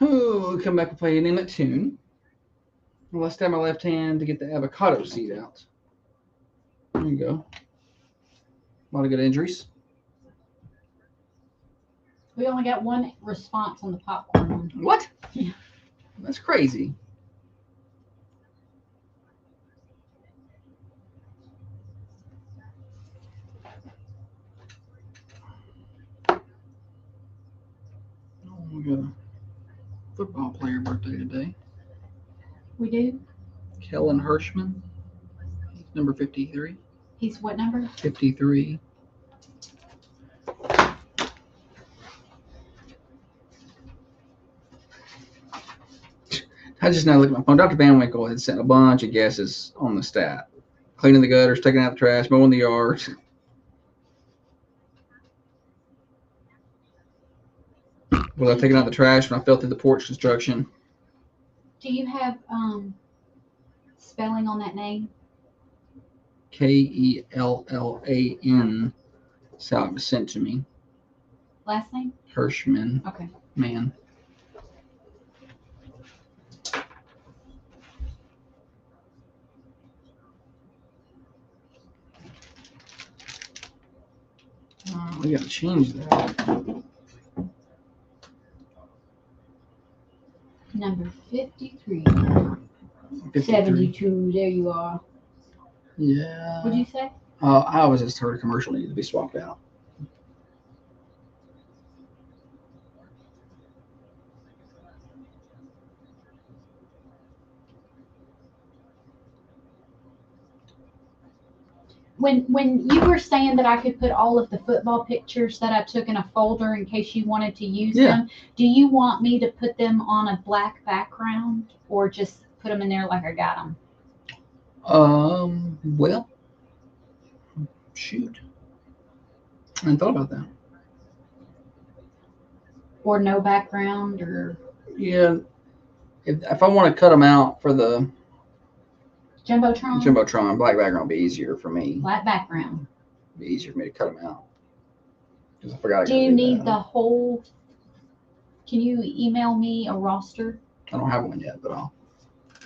Oh, come back and play Name That Tune. Well, let's stab my left hand to get the avocado seed out. There you go. A lot of good injuries. We only got one response on the popcorn one. What? Yeah. That's crazy. Oh, we got a football player birthday today. We do? Kellen Hirschman. He's number 53. He's what number? 53. I just now look at my phone. Dr. Van Winkle had sent a bunch of guesses on the stat. Cleaning the gutters, taking out the trash, mowing the yards. Was I taking out the trash when I fell through the porch construction? Do you have spelling on that name? Kellan. So it was sent to me. Last name? Hirschman. Okay. Man. We gotta change that. Number 53. 53. 72. There you are. Yeah. What'd you say? I was just heard a commercial needed to be swapped out. When you were saying that I could put all of the football pictures that I took in a folder in case you wanted to use them, do you want me to put them on a black background or just put them in there like I got them? Well, shoot. I hadn't thought about that. Or no background or Yeah. If I want to cut them out for the Jumbotron? black background would be easier for me. Black background. It'd be easier for me to cut them out. Because I forgot. Do you need the whole? Can you email me a roster? I don't have one yet, but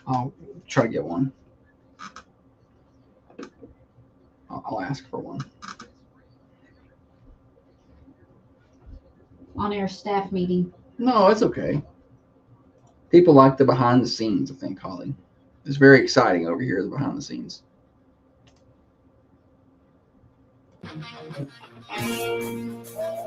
I'll try to get one. I'll ask for one. On our staff meeting. No, it's okay. People like the behind the scenes, I think, Holly. It's very exciting over here, the behind the scenes.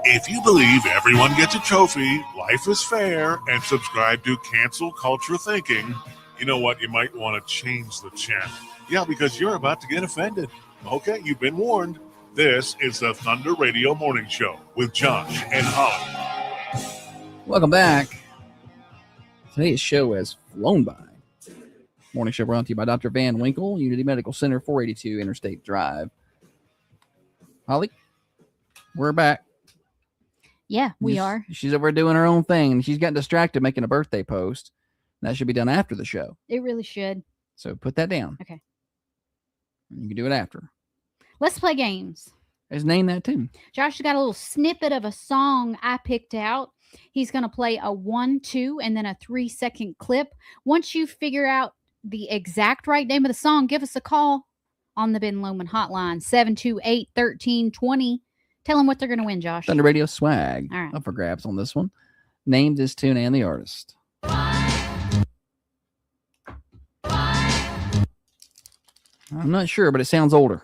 If you believe everyone gets a trophy, life is fair, and subscribe to Cancel Culture Thinking, you know what? You might want to change the channel. Yeah, because you're about to get offended. Okay, you've been warned. This is the Thunder Radio Morning Show with Josh and Holly. Welcome back. Today's show has flown by. Morning show brought to you by Dr. Van Winkle, Unity Medical Center, 482 Interstate Drive. Holly, we're back. Yeah, we are. She's over doing her own thing, and she's gotten distracted making a birthday post. That should be done after the show. It really should. So put that down. Okay. You can do it after. Let's play games. Let's name that tune. Josh got a little snippet of a song I picked out. He's going to play a 1, 2, and then a 3-second clip. Once you figure out the exact right name of the song, give us a call on the Ben Lomond hotline, 728-1320. Tell them what they're going to win, Josh. Thunder Radio swag. All right. Up for grabs on this one. Name this tune and the artist. I'm not sure, but it sounds older.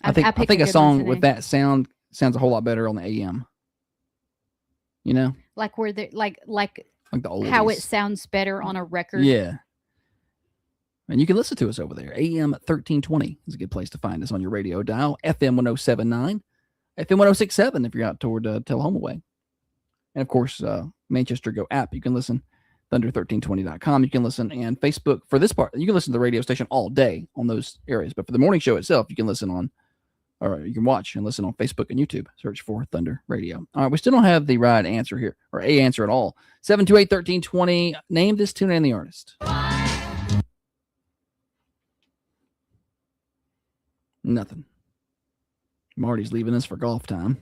I think a song with that sound sounds a whole lot better on the AM. You know, like where they like the oldies. how it sounds better on a record. Yeah. And you can listen to us over there. AM 1320 is a good place to find us on your radio dial. FM 1079, FM 1067 if you're out toward Tullahoma way. And of course, Manchester Go app. You can listen. Thunder1320.com. You can listen, and Facebook for this part. You can listen to the radio station all day on those areas. But for the morning show itself, you can listen on, or you can watch and listen on Facebook and YouTube. Search for Thunder Radio. All right, we still don't have the right answer here, or a answer at all. 728-1320. Name this tune and the artist. Nothing. Marty's leaving us for golf time.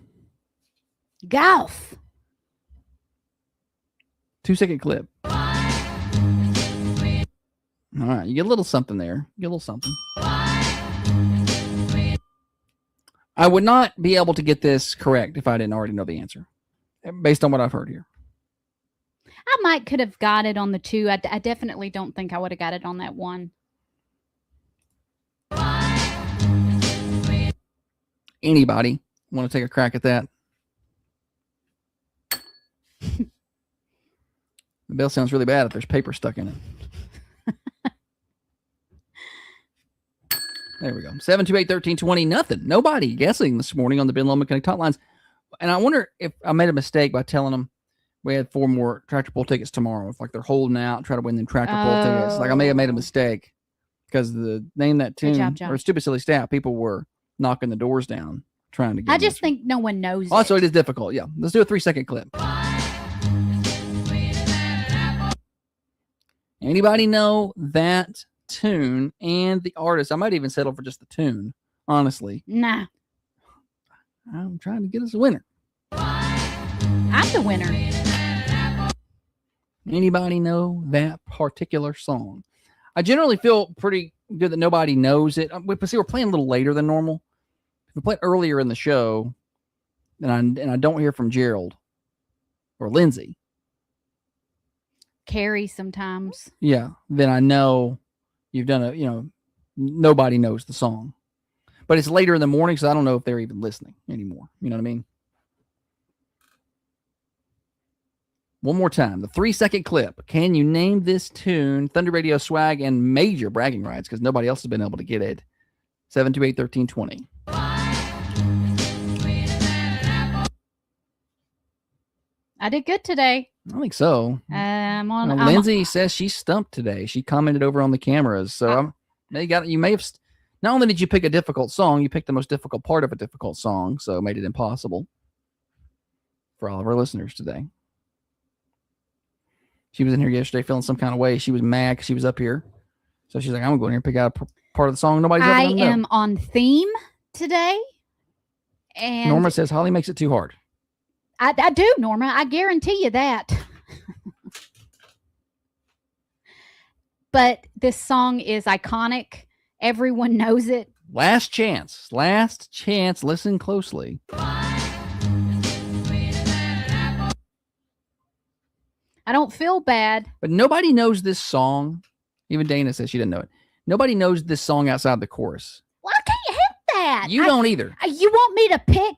Golf. 2-second clip. All right, you get a little something there. You get a little something. I would not be able to get this correct if I didn't already know the answer, based on what I've heard here. I could have got it on the 2. I definitely don't think I would have got it on that 1. Anybody want to take a crack at that? The bell sounds really bad if there's paper stuck in it. There we go. 728-1320. Nothing. Nobody guessing this morning on the Ben Lomond Connect hotlines. And I wonder if I made a mistake by telling them we had 4 more tractor pull tickets tomorrow. If like they're holding out, try to win them tractor pull tickets. Like I may have made a mistake because the name that tune job. or Stupid Silly Staff, people were knocking the doors down trying to get. I just think no one knows. Also, it is difficult. Yeah. Let's do a 3-second clip. Anybody know that tune and the artist? I might even settle for just the tune, honestly. Nah. I'm trying to get us a winner. I'm the winner. Anybody know that particular song? I generally feel pretty good that nobody knows it. But see, we're playing a little later than normal. If we play earlier in the show, and I don't hear from Gerald or Lindsay, Carrie sometimes. yeah, then I know you've done a, nobody knows the song. But it's later in the morning, so I don't know if they're even listening anymore. You know what I mean? One more time, the 3-second clip. Can you name this tune? Thunder Radio swag and major bragging rights because nobody else has been able to get it. 728-1320. I did good today. I think so. Lindsay says she's stumped today. She commented over on the cameras. So you may have. Not only did you pick a difficult song, you picked the most difficult part of a difficult song, so it made it impossible for all of our listeners today. She was in here yesterday feeling some kind of way. She was mad because she was up here. So she's like, I'm going to go in here and pick out a part of the song nobody's ever I am on theme today. And Norma says Holly makes it too hard. I do, Norma. I guarantee you that. But this song is iconic. Everyone knows it. Last chance. Last chance. Listen closely. I don't feel bad. But nobody knows this song. Even Dana says she didn't know it. Nobody knows this song outside the chorus. Well, I can't help that. You don't either. You want me to pick?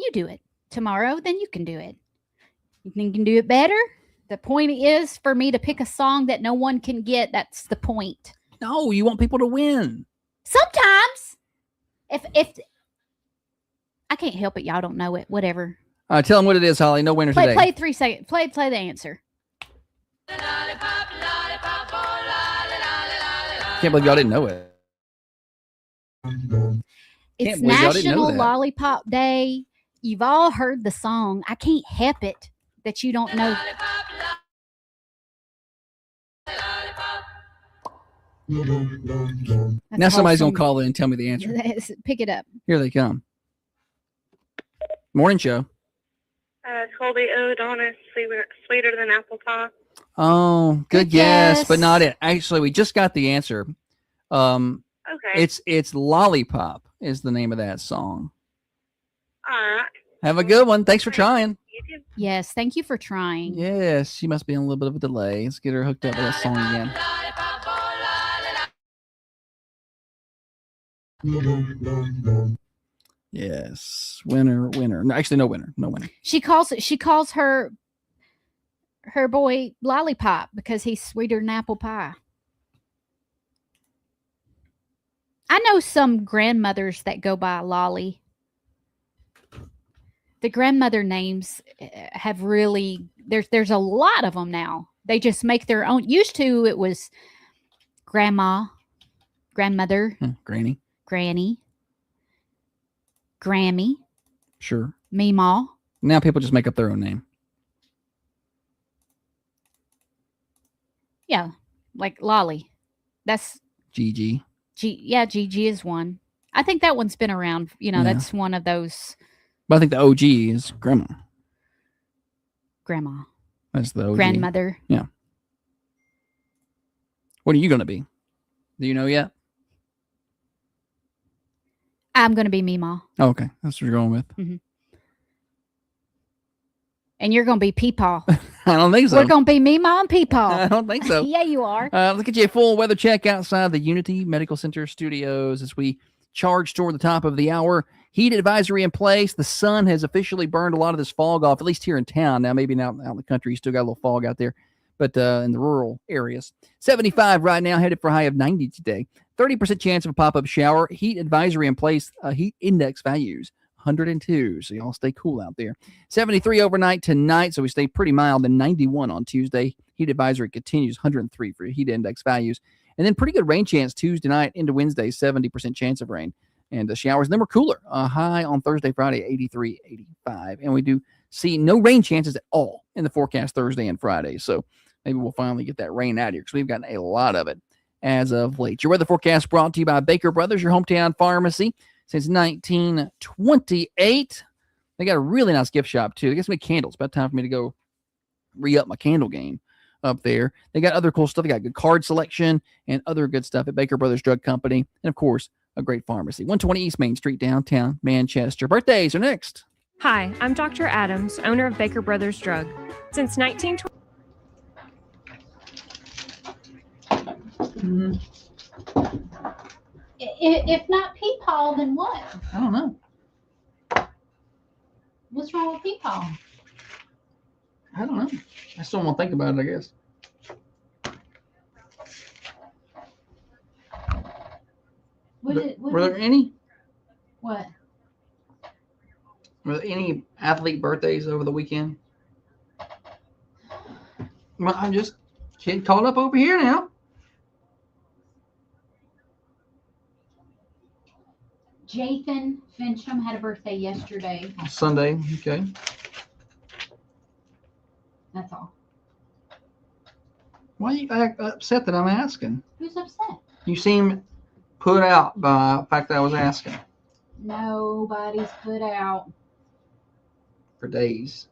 You do it tomorrow, then you can do it. You think you can do it better? The point is for me to pick a song that no one can get. That's the point. No, you want people to win. Sometimes. If I can't help it, y'all don't know it. Whatever. Tell them what it is, Holly. No winner today. Play 3 seconds. Play the answer. Can't believe y'all didn't know it. It's National Lollipop Day. You've all heard the song. I can't help it that you don't know. Now somebody's going to call in and tell me the answer. Pick it up. Here they come. Morning show. Colby O'Donnell, sweeter than apple pie. Oh, good guess, but not it. Actually, we just got the answer. Okay. It's Lollipop is the name of that song. All right. Have a good one. Thanks for trying. Yes, thank you for trying. Yes, she must be in a little bit of a delay. Let's get her hooked up with that song again. Yes, winner. No, actually, no winner. She calls her boy Lollipop because he's sweeter than apple pie. I know some grandmothers that go by Lolly. The grandmother names have really there's a lot of them now. They just make their own. Used to it was grandma, grandmother, granny, Grammy. Sure. Meemaw. Now people just make up their own name. Yeah, like Lolly. That's Gigi. Gigi is one. I think that one's been around. Yeah. That's one of those. But I think the OG is Grandma. That's the OG. Grandmother. Yeah. What are you going to be? Do you know yet? I'm going to be Meemaw. Oh, okay. That's what you're going with. Mm-hmm. And you're going to be Peepaw. I don't think so. We're going to be Meemaw and Peepaw. I don't think so. Yeah, you are. Let's get you a full weather check outside the Unity Medical Center studios as we charge toward the top of the hour. Heat advisory in place. The sun has officially burned a lot of this fog off, at least here in town. Now, maybe out in the country, you still got a little fog out there, but in the rural areas. 75 right now, headed for a high of 90 today. 30% chance of a pop-up shower. Heat advisory in place. Heat index values, 102. So y'all stay cool out there. 73 overnight tonight, so we stay pretty mild. And 91 on Tuesday. Heat advisory continues, 103 for heat index values. And then pretty good rain chance Tuesday night into Wednesday, 70% chance of rain and the showers. And then we're cooler. High on Thursday, Friday, 83, 85. And we do see no rain chances at all in the forecast Thursday and Friday. So maybe we'll finally get that rain out here because we've gotten a lot of it as of late. Your weather forecast brought to you by Baker Brothers, your hometown pharmacy since 1928. They got a really nice gift shop, too. They got some candles. About time for me to go re-up my candle game. up there. They got other cool stuff. They got good card selection and other good stuff at Baker Brothers Drug Company. And of course, a great pharmacy. 120 East Main Street, downtown Manchester. Birthdays are next. Hi, I'm Dr. Adams, owner of Baker Brothers Drug. Since 1920. If not Peepaw, then what? I don't know. What's wrong with Peepaw? I don't know. I still want to think about it, I guess. Were there any? What? Were there any athlete birthdays over the weekend? Well, I'm just getting caught up over here now. Jathan Fincham had a birthday yesterday. Sunday, okay. That's all. Why are you upset that I'm asking? Who's upset? You seem put out by the fact that I was asking Nobody's put out. for days.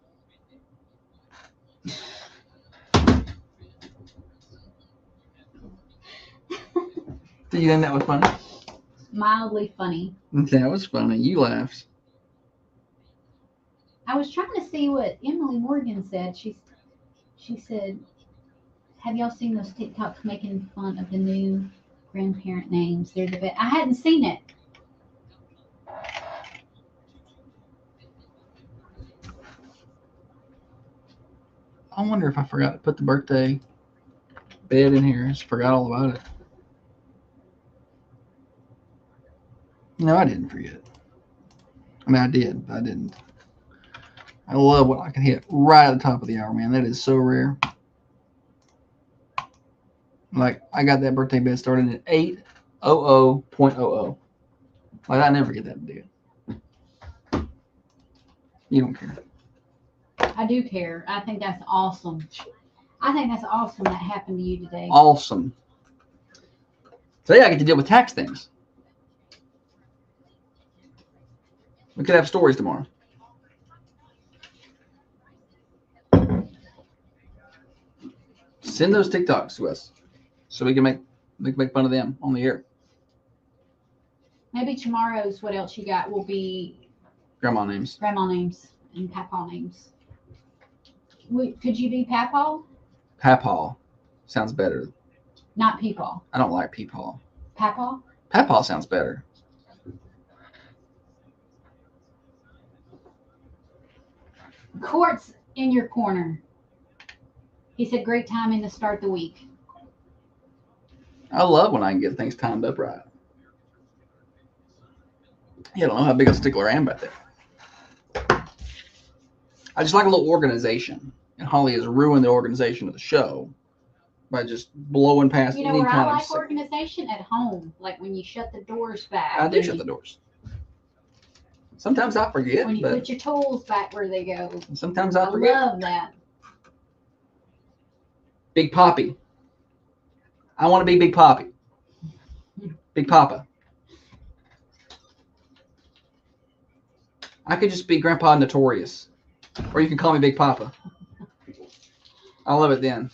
Do you think that was funny? Mildly funny. That was funny. You laughed. I was trying to see what Emily Morgan said. She said, have y'all seen those TikToks making fun of the new grandparent names? They're the best. I hadn't seen it. I wonder if I forgot to put the birthday bed in here. I just forgot all about it. No, I didn't forget. I mean, I did, but I didn't. I love when I can hit right at the top of the hour, man. That is so rare. Like, I got that birthday bed started at 8:00.00. Like, I never get that deal. You don't care. I do care. I think that's awesome. I think that's awesome that happened to you today. Awesome. Today I get to deal with tax things. We could have stories tomorrow. Send those TikToks to us so we can make fun of them on the air. Maybe tomorrow's what else you got will be Grandma names. grandma names and papaw names. Could you be papaw? Papaw sounds better. Not peepaw. I don't like peepaw. Papaw? Papaw sounds better. Court's in your corner. He said, great timing to start the week. I love when I can get things timed up right. You don't know how big a stickler I am about that. I just like a little organization. And Holly has ruined the organization of the show by just blowing past You know any where I kind of like organization? At home. Like when you shut the doors back. I do shut the doors. Sometimes I forget, When you but put your tools back where they go. sometimes I forget. love that. Big Poppy. I want to be Big Poppy. Big Papa. I could just be Grandpa Notorious. Or you can call me Big Papa. I love it then.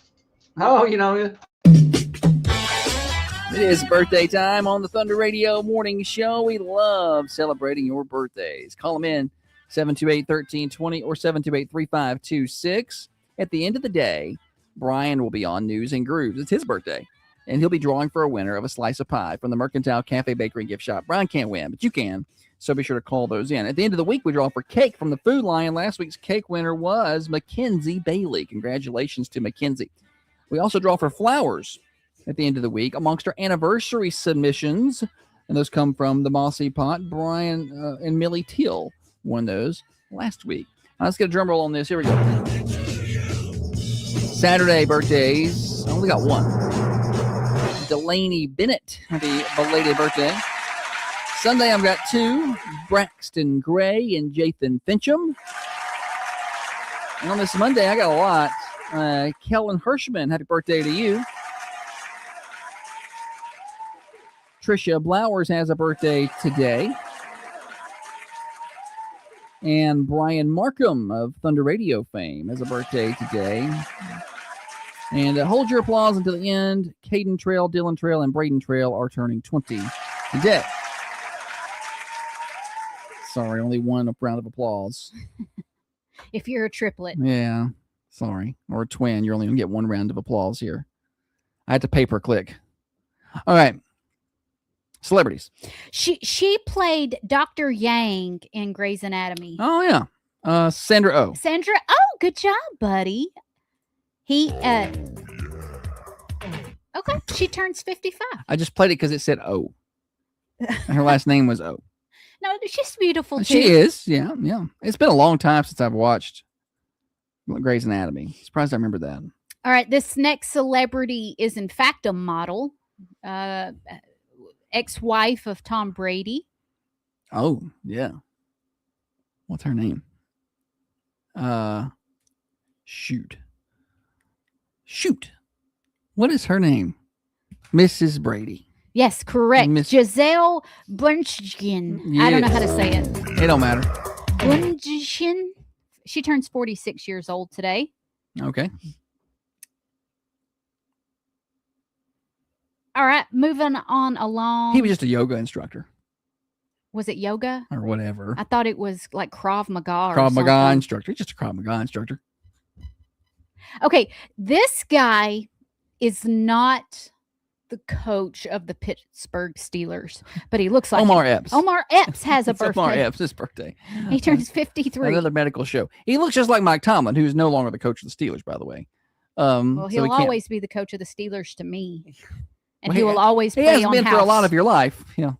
Oh, you know it. It is birthday time on the Thunder Radio Morning Show. We love celebrating your birthdays. Call them in 728-1320 or 728-3526. At the end of the day, Brian will be on News and Grooves. It's his birthday, and he'll be drawing for a winner of a slice of pie from the Mercantile Cafe Bakery and Gift Shop. Brian can't win, but you can, so be sure to call those in. At the end of the week, we draw for cake from the Food Lion. Last week's cake winner was Mackenzie Bailey. Congratulations to Mackenzie. We also draw for flowers at the end of the week amongst our anniversary submissions, and those come from the Mossy Pot. Brian and Millie Teal won those last week. Let's get a drum roll on this. Here we go. Saturday birthdays. I only got one. Delaney Bennett. Happy belated birthday. Sunday, I've got two. Braxton Gray and Jathan Fincham. And on this Monday, I got a lot. Kellen Hirschman, happy birthday to you. Tricia Blowers has a birthday today. And Brian Markham of Thunder Radio fame has a birthday today. And hold your applause until the end. Caden Trail, Dylan Trail, and Braden Trail are turning 20 today. Sorry, only one round of applause. If you're a triplet. Yeah, sorry. Or a twin, you're only going to get one round of applause here. I had to pay-per-click. All right. Celebrities. She played Dr. Yang in Grey's Anatomy. Oh, yeah. Sandra Oh. Sandra, oh, good job, buddy. Okay, she turns 55. I just played it because it said O. Her last name was O. No, she's beautiful too. She is, yeah. It's been a long time since I've watched Grey's Anatomy. Surprised I remember that. All right, this next celebrity is in fact a model, ex-wife of Tom Brady. Oh, yeah. What's her name? Shoot. What is her name? Mrs. Brady. Yes, correct. Giselle Bundchen. I don't know how to say it. It don't matter. Bundchen. She turns 46 years old today. Okay. All right, moving on along. He was just a yoga instructor. Was it yoga? Or whatever. I thought it was like Krav Maga or Krav Maga something. instructor. He's just a Krav Maga instructor. Okay, this guy is not the coach of the Pittsburgh Steelers, but he looks like Omar him. Epps. Omar Epps has a It's birthday. Omar Epps' birthday. He turns 53. Another medical show. He looks just like Mike Tomlin, who's no longer the coach of the Steelers, by the way. Well, so he'll we can't- always be the coach of the Steelers to me. And Well, he will always He play has on been house. for a lot of your life, yeah.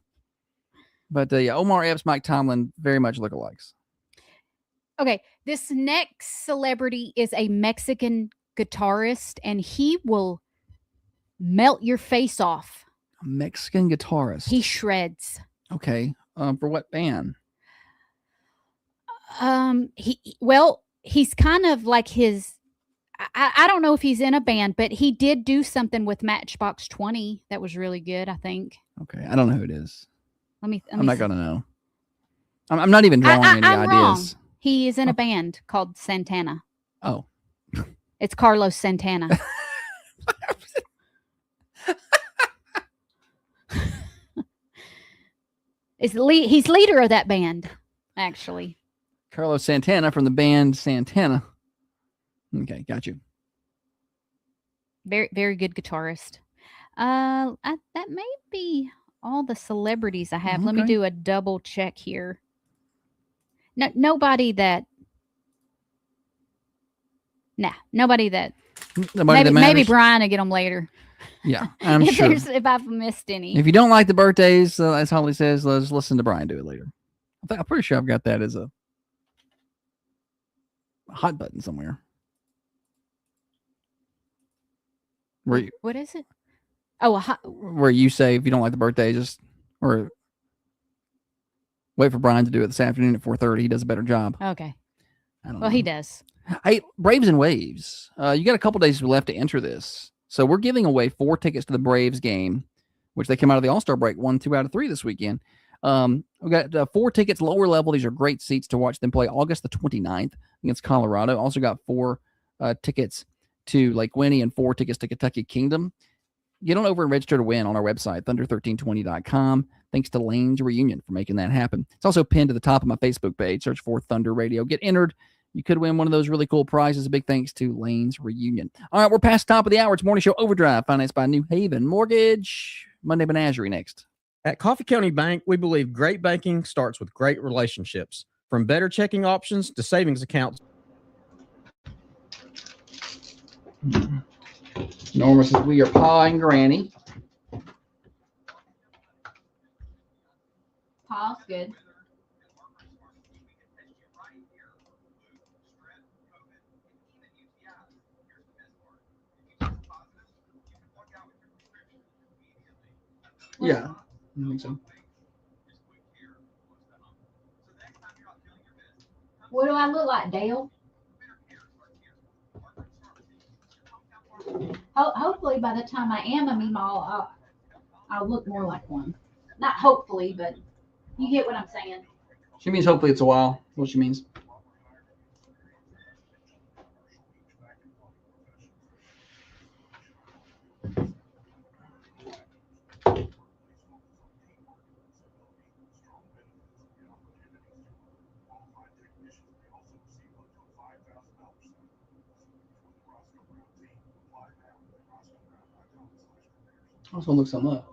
But yeah, Omar Epps, Mike Tomlin, very much lookalikes. Okay, this next celebrity is a Mexican guitarist, and he will melt your face off. A Mexican guitarist. He shreds. Okay. For what band? He's kind of like his. I don't know if he's in a band, but he did do something with Matchbox 20 that was really good, I think. Okay, I don't know who it is. Let me I'm not gonna know. I'm not even drawing any I'm ideas. wrong. He is in a band called Santana. Oh, It's Carlos Santana. He's leader of that band, actually. Carlos Santana from the band Santana. Okay, got you. Very, very good guitarist. That may be all the celebrities I have. Let me Okay. do a double check here. No, nobody that. Nobody that. Nobody that maybe matters? Brian will get them later. Yeah, I'm if sure. if I've missed any. If you don't like the birthdays, as Holly says, let's listen to Brian do it later. I'm pretty sure I've got that as a hot button somewhere. What is it? Oh, Where you say if you don't like the birthday, just or wait for Brian to do it this afternoon at 4:30. He does a better job. okay. I don't Well, know. he does. Hey, Braves and Waves. You got a couple days left to enter this. So we're giving away 4 tickets to the Braves game, which they came out of the All-Star break, 1, 2 out of 3 this weekend. We got 4 tickets, lower level. These are great seats to watch them play August the 29th against Colorado. Also got 4 tickets to Lake Winnie and 4 tickets to Kentucky Kingdom. Get on over and register to win on our website, thunder1320.com. Thanks to Lane's Reunion for making that happen. It's also pinned to the top of my Facebook page. Search for Thunder Radio. Get entered. You could win one of those really cool prizes. A big thanks to Lane's Reunion. All right, we're past the top of the hour. It's Morning Show Overdrive, financed by New Haven Mortgage. Monday Menagerie next. At Coffee County Bank, we believe great banking starts with great relationships. From better checking options to savings accounts. Norma says we are Pa and Granny. Paul's good. Yeah, I think so. What do I look like, Dale? Hopefully, by the time I am a Meemaw, I'll look more like one. Not hopefully, but you get what I'm saying. She means hopefully it's a while. What she means. I was gonna look some up.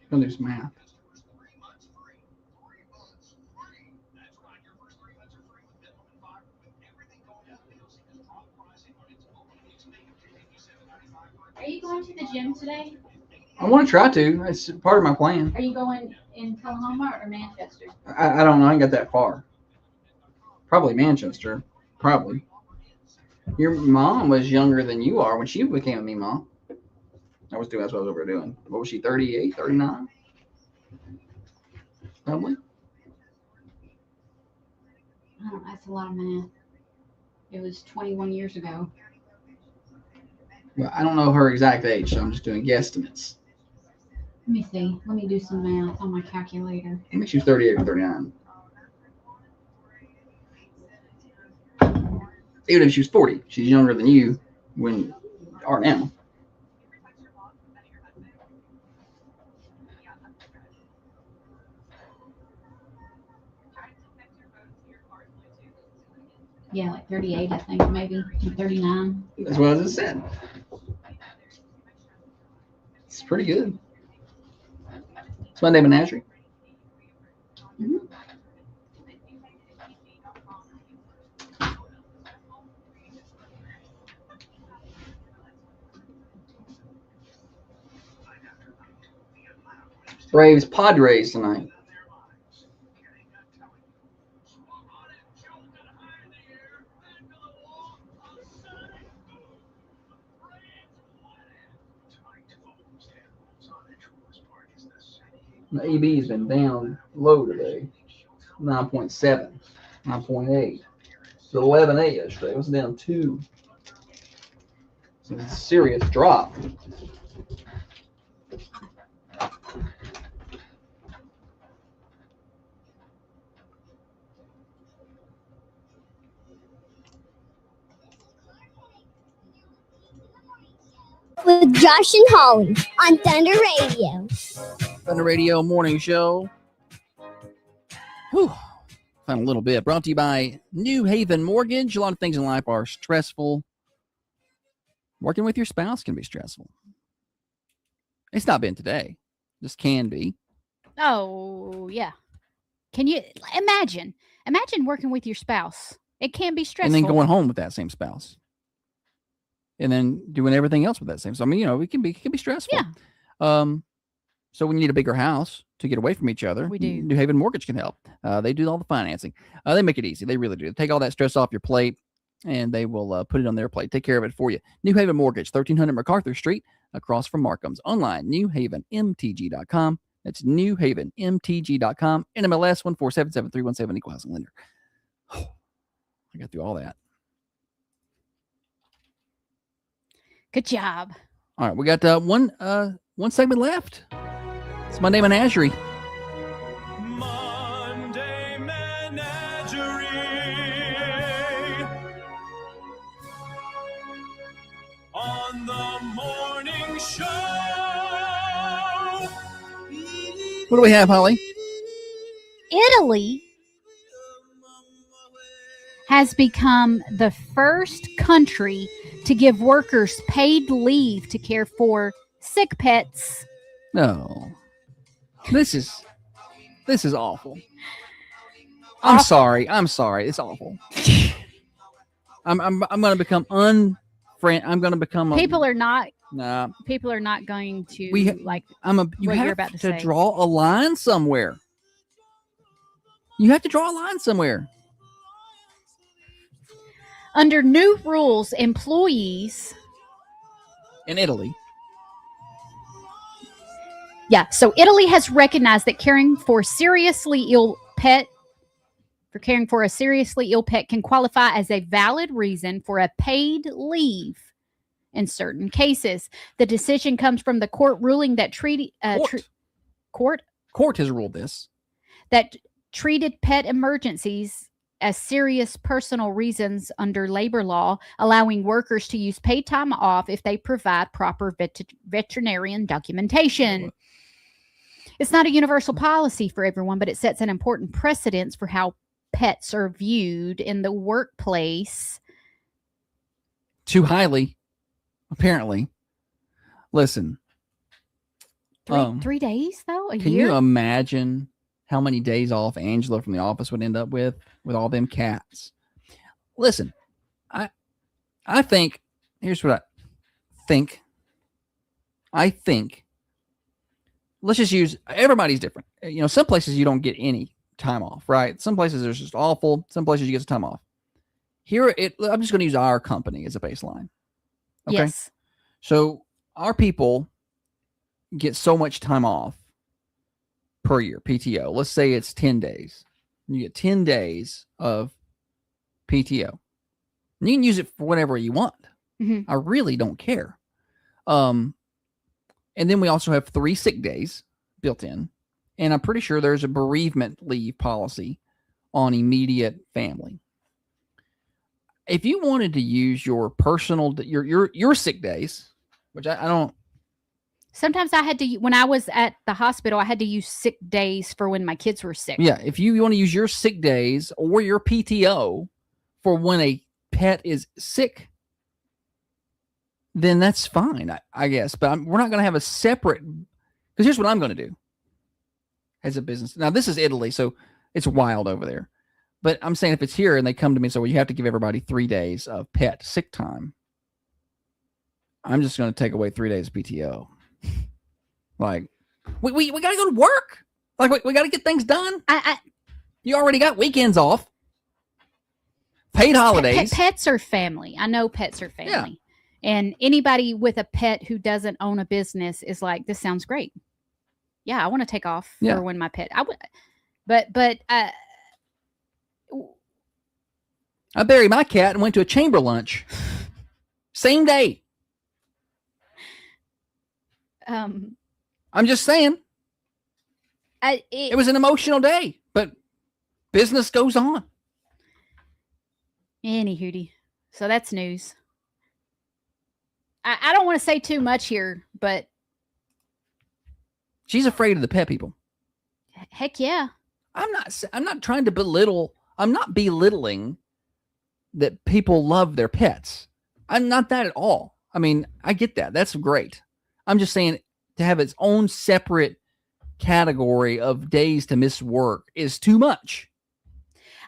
I'm gonna do some math. Are you going to the gym today? I want to try to. It's part of my plan. Are you going in Tullahoma or Manchester? I don't know. I ain't got that far. Probably Manchester. Probably. Your mom was younger than you are when she became a me mom. That's what I was over doing. What was she, 38, 39? Probably. Oh, that's a lot of math. It was 21 years ago. Well, I don't know her exact age, so I'm just doing guesstimates. Let me see. Let me do some math on my calculator. I think she was 38 or 39. Even if she was 40, she's younger than you when you are now. Yeah, like 38, I think, maybe. 39. That's what I just said. It's pretty good. It's Monday Menagerie. Mm-hmm. Braves Padres tonight. The EB has been down low today. 9.7, 9.8. So 11.8 yesterday. It was down 2. So it's a serious drop. With Josh and Holly on Thunder Radio. Thunder Radio Morning Show. Whew. Fun a little bit. Brought to you by New Haven Mortgage. A lot of things in life are stressful. Working with your spouse can be stressful. It's not been today. Just can be. Oh, yeah. Can you imagine working with your spouse? It can be stressful. And then going home with that same spouse. And then doing everything else with that same. So I mean, it can be stressful. Yeah. So when you need a bigger house to get away from each other, We do. New Haven Mortgage can help. They do all the financing. They make it easy. They really do. They take all that stress off your plate, and they will put it on their plate. Take care of it for you. New Haven Mortgage, 1300 MacArthur Street, across from Markham's. Online, newhavenmtg.com. That's newhavenmtg.com. NMLS 1477317, equal housing lender. Oh, I got through all that. Good job. All right, we got one segment left. It's Monday Menagerie. Monday Menagerie. On the morning show. What do we have, Holly? Italy has become the first country to give workers paid leave to care for sick pets. No. This is awful. I'm sorry. It's awful. I'm going to become I'm going to become People are not going to you what you're have about to say. Draw a line somewhere. You have to draw a line somewhere. Under new rules, employees In Italy. Yeah, so Italy has recognized that caring for a seriously ill pet can qualify as a valid reason for a paid leave in certain cases. The decision comes from the court ruling that court has ruled this. That treated pet emergencies as serious personal reasons under labor law, allowing workers to use paid time off if they provide proper veterinarian documentation. It's not a universal policy for everyone, but it sets an important precedence for how pets are viewed in the workplace. too highly, apparently. Listen. 3 days though, a Can year. you imagine how many days off Angela from the office would end up with all them cats? Listen, I think, here's what I think. I think, let's just use, everybody's different. You know, some places you don't get any time off, right? Some places it's just awful. Some places you get some time off. Here, I'm just going to use our company as a baseline. Okay. Yes. So our people get so much time off per year, PTO. Let's say it's 10 days. You get 10 days of PTO. And you can use it for whatever you want. Mhm. I really don't care. And then we also have 3 sick days built in. And I'm pretty sure there's a bereavement leave policy on immediate family. If you wanted to use your personal, your sick days, which I don't. Sometimes I had to, when I was at the hospital, I had to use sick days for when my kids were sick. Yeah, if you want to use your sick days or your PTO for when a pet is sick, then that's fine, I guess. But we're not going to have a separate, because here's what I'm going to do as a business. Now, this is Italy, so it's wild over there. But I'm saying if it's here and they come to me and say, well, you have to give everybody 3 days of pet sick time, I'm just going to take away 3 days of PTO. Like, we got to go to work. Like, we got to get things done. You already got weekends off. Paid holidays. Pets are family. I know pets are family. Yeah. And anybody with a pet who doesn't own a business is like, this sounds great. Yeah, I want to take off Yeah. for when my pet. I would, but I buried my cat and went to a chamber lunch. Same day. I'm just saying. It was an emotional day, but business goes on. Any hootie. So that's news. I don't want to say too much here, but She's afraid of the pet people. heck yeah. I'm not trying to belittle. I'm not belittling that people love their pets. I'm not that at all. I mean, I get that. That's great. I'm just saying to have its own separate category of days to miss work is too much.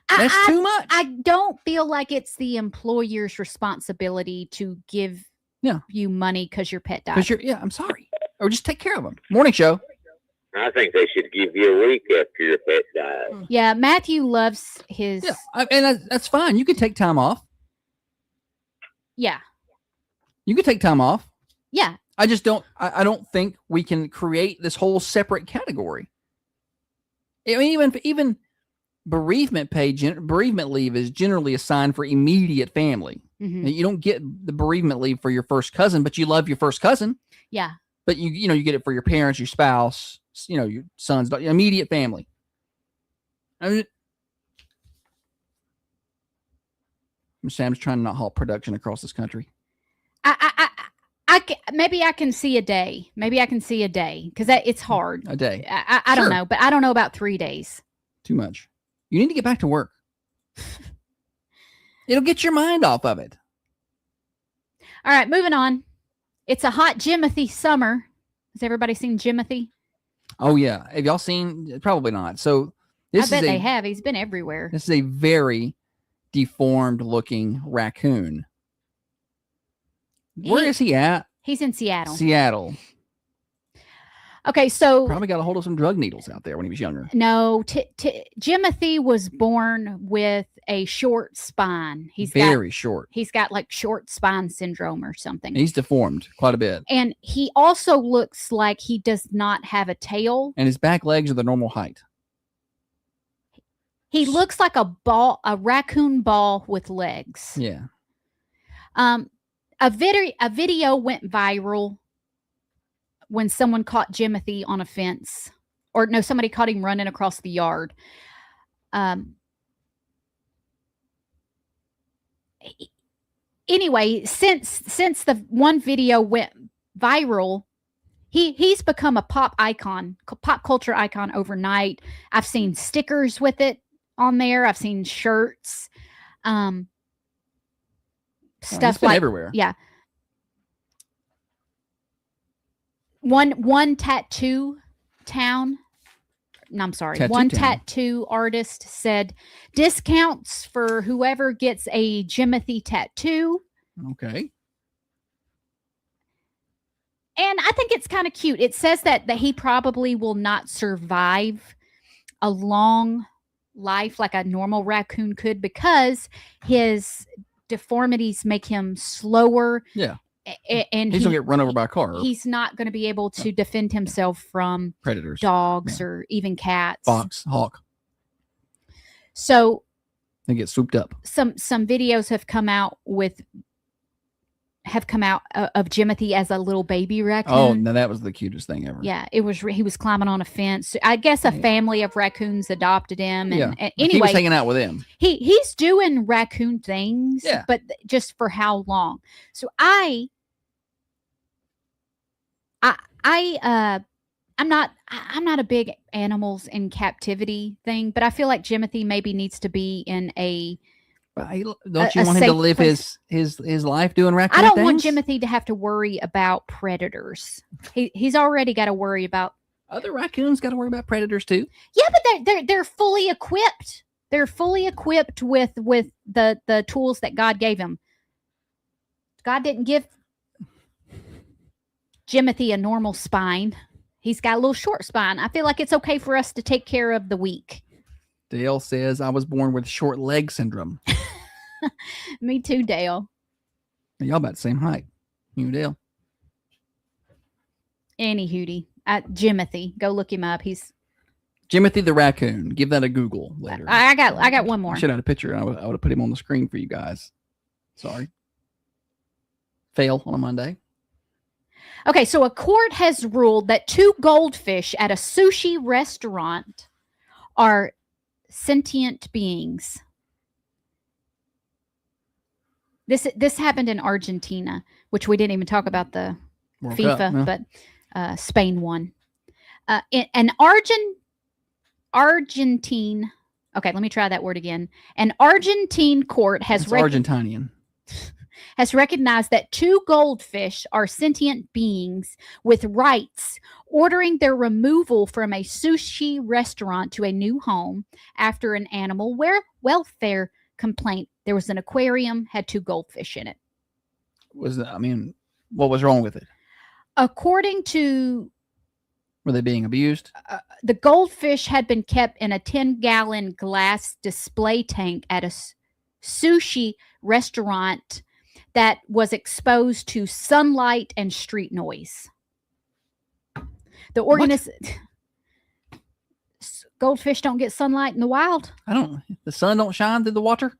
That's too much. I don't feel like it's the employer's responsibility to give you money because your pet died. I'm sorry. Or just take care of them. Morning show. I think they should give you a week after your pet dies. Yeah, Matthew loves his. Yeah, and that's fine. You can take time off. Yeah. You can take time off. Yeah. I just don't. I don't think we can create this whole separate category. I mean, even bereavement bereavement leave is generally assigned for immediate family. Mhm. You don't get the bereavement leave for your first cousin, but you love your first cousin. Yeah. But you get it for your parents, your spouse, your sons, immediate family. I mean, Sam's trying to not halt production across this country. Maybe I can see a day. Maybe I can see a day because it's hard. A day. I don't know, but I don't know about 3 days. Too much. You need to get back to work. It'll get your mind off of it. All right, moving on. It's a hot Jimothy summer. Has everybody seen Jimothy? Oh yeah. Have y'all seen? Probably not. So I bet they have. He's been everywhere. This is a very deformed looking raccoon. Where is he at? He's in Seattle. Seattle. Okay, so probably got a hold of some drug needles out there when he was younger. No, Jimothy was born with a short spine. He's very short. He's got like short spine syndrome or something. He's deformed quite a bit. And he also looks like he does not have a tail. And his back legs are the normal height. He looks like a raccoon ball with legs. Yeah. A video went viral when someone caught Jimothy on a fence, or no, somebody caught him running across the yard. Anyway, since the one video went viral, he's become a pop culture icon overnight. I've seen stickers with it on there. I've seen shirts. stuff been like everywhere. Yeah. One tattoo town. No, I'm sorry. Tattoo One town. tattoo artist said discounts for whoever gets a Jimothy tattoo. Okay. And I think it's kind of cute. It says that he probably will not survive a long life like a normal raccoon could because his deformities make him slower. Yeah. And He's gonna get run over by a car. He's not going to be able to defend himself from Predators, dogs, or even cats. Fox, hawk. So They get swooped up. some videos have come out of Jimothy as a little baby raccoon. Oh, no, that was the cutest thing ever. Yeah, it was. He was climbing on a fence. I guess a family of raccoons adopted him. And, Yeah. and He anyway, was hanging out with him. he's doing raccoon things. Yeah. But just for how long? So I'm not a big animals in captivity thing, but I feel like Jimothy maybe needs to be in a. Don't you a want him to safe live place. his life doing raccoon I don't want things? Jimothy to have to worry about predators. He's already got to worry about. Other raccoons got to worry about predators too. Yeah, but they're fully equipped. They're fully equipped with the tools that God gave him. God didn't give Jimothy a normal spine. He's got a little short spine. I feel like it's okay for us to take care of the weak. Dale says, I was born with short leg syndrome. Me too, Dale. Y'all about the same height. You and Dale. Any hootie. Jimothy. Go look him up. He's. Jimothy the raccoon. Give that a Google later. I got one more. I should have had a picture. I would have put him on the screen for you guys. Sorry. Fail on a Monday. Okay, so a court has ruled that 2 goldfish at a sushi restaurant are sentient beings. This happened in Argentina, which we didn't even talk about the World FIFA, Cup, no. but Spain won. An Argentine. Okay, let me try that word again. An Argentine court has It's Argentinian. has recognized that 2 goldfish are sentient beings with rights, ordering their removal from a sushi restaurant to a new home after an animal welfare complaint. There was an aquarium, had 2 goldfish in it. What was wrong with it? According to Were they being abused? the goldfish had been kept in a 10-gallon glass display tank at a sushi restaurant that was exposed to sunlight and street noise. The goldfish don't get sunlight in the wild. The sun don't shine through the water?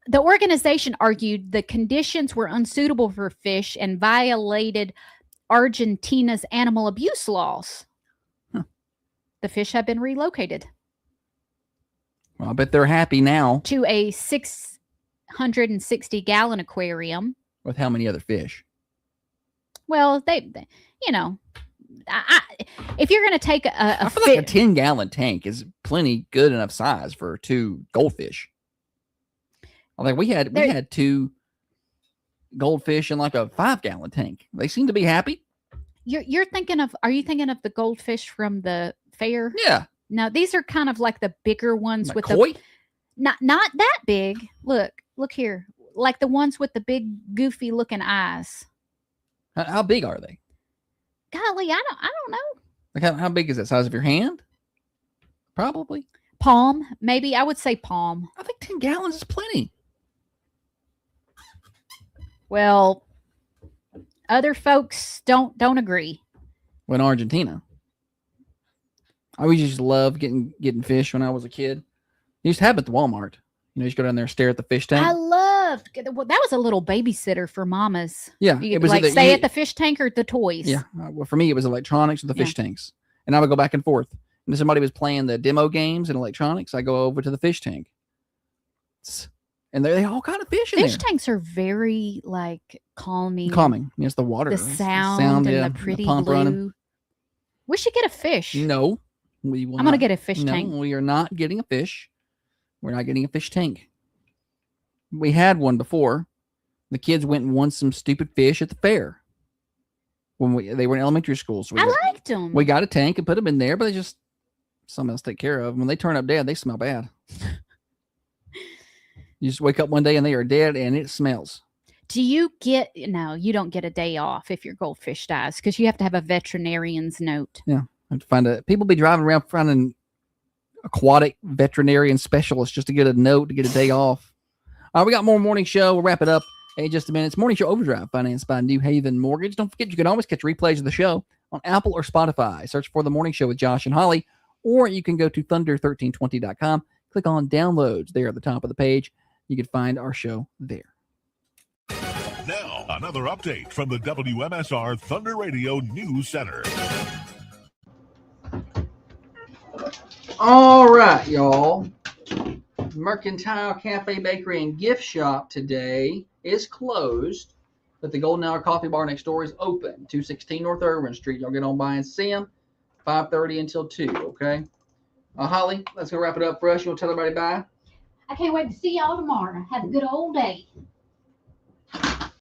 The organization argued the conditions were unsuitable for fish and violated Argentina's animal abuse laws. Huh. The fish have been relocated Well, I bet they're happy now. to a 660-gallon aquarium. With how many other fish? Well, they if you're going to take I feel like a 10-gallon tank is plenty good enough size for 2 goldfish. I think we had 2 goldfish in like a 5-gallon tank. They seem to be happy. You're thinking of, are you thinking of the goldfish from the fair? Yeah. No, these are kind of like the bigger ones with koi? not that big. Look here. Like the ones with the big goofy looking eyes. How big are they? Golly, I don't know. Like how big is that? Size of your hand? Probably. Palm, maybe. I would say palm. I think 10 gallons is plenty. Well, other folks don't agree. Well, in Argentina. I always used to love getting fish when I was a kid. You used to have it at the Walmart. You just go down there and stare at the fish tank. I loved. Well, that was a little babysitter for mamas. Yeah, You it could was like either- stay you- at the fish tank or the toys. Yeah. Well, for me, it was electronics or the fish tanks. And I would go back and forth. And if somebody was playing the demo games in electronics, I go over to the fish tank. And they all kind of fish in Fish there. tanks are very like calming. Calming. I mean, it's the water. The It's sound, yeah, and the pretty pump blue. running. We should get a fish. No. We will I'm gonna not- get a fish no, tank. we are not getting a fish. We're not getting a fish tank. We had one before. The kids went and won some stupid fish at the fair when they were in elementary school. So I liked them. we got a tank and put them in there, but they just someone else take care of them. When they turn up dead, they smell bad. You just wake up one day and they are dead and it smells. Do you get, no, you don't get a day off if your goldfish dies because you have to have a veterinarian's note. Yeah. I have to find people be driving around finding aquatic veterinarian specialists just to get a note to get a day off. All right, we got more morning show. We'll wrap it up in just a minute. It's Morning Show Overdrive, financed by New Haven Mortgage. Don't forget, you can always catch replays of the show on Apple or Spotify. Search for The Morning Show with Josh and Holly, or you can go to thunder1320.com. Click on downloads there at the top of the page. You can find our show there. Now, another update from the WMSR Thunder Radio News Center. All right, y'all. Mercantile Cafe, Bakery, and Gift Shop today is closed, but the Golden Hour Coffee Bar next door is open, 216 North Irwin Street. Y'all get on by and see them, 5:30 until 2, okay? Holly, let's go wrap it up for us. You want to tell everybody bye? I can't wait to see y'all tomorrow. Have a good old day.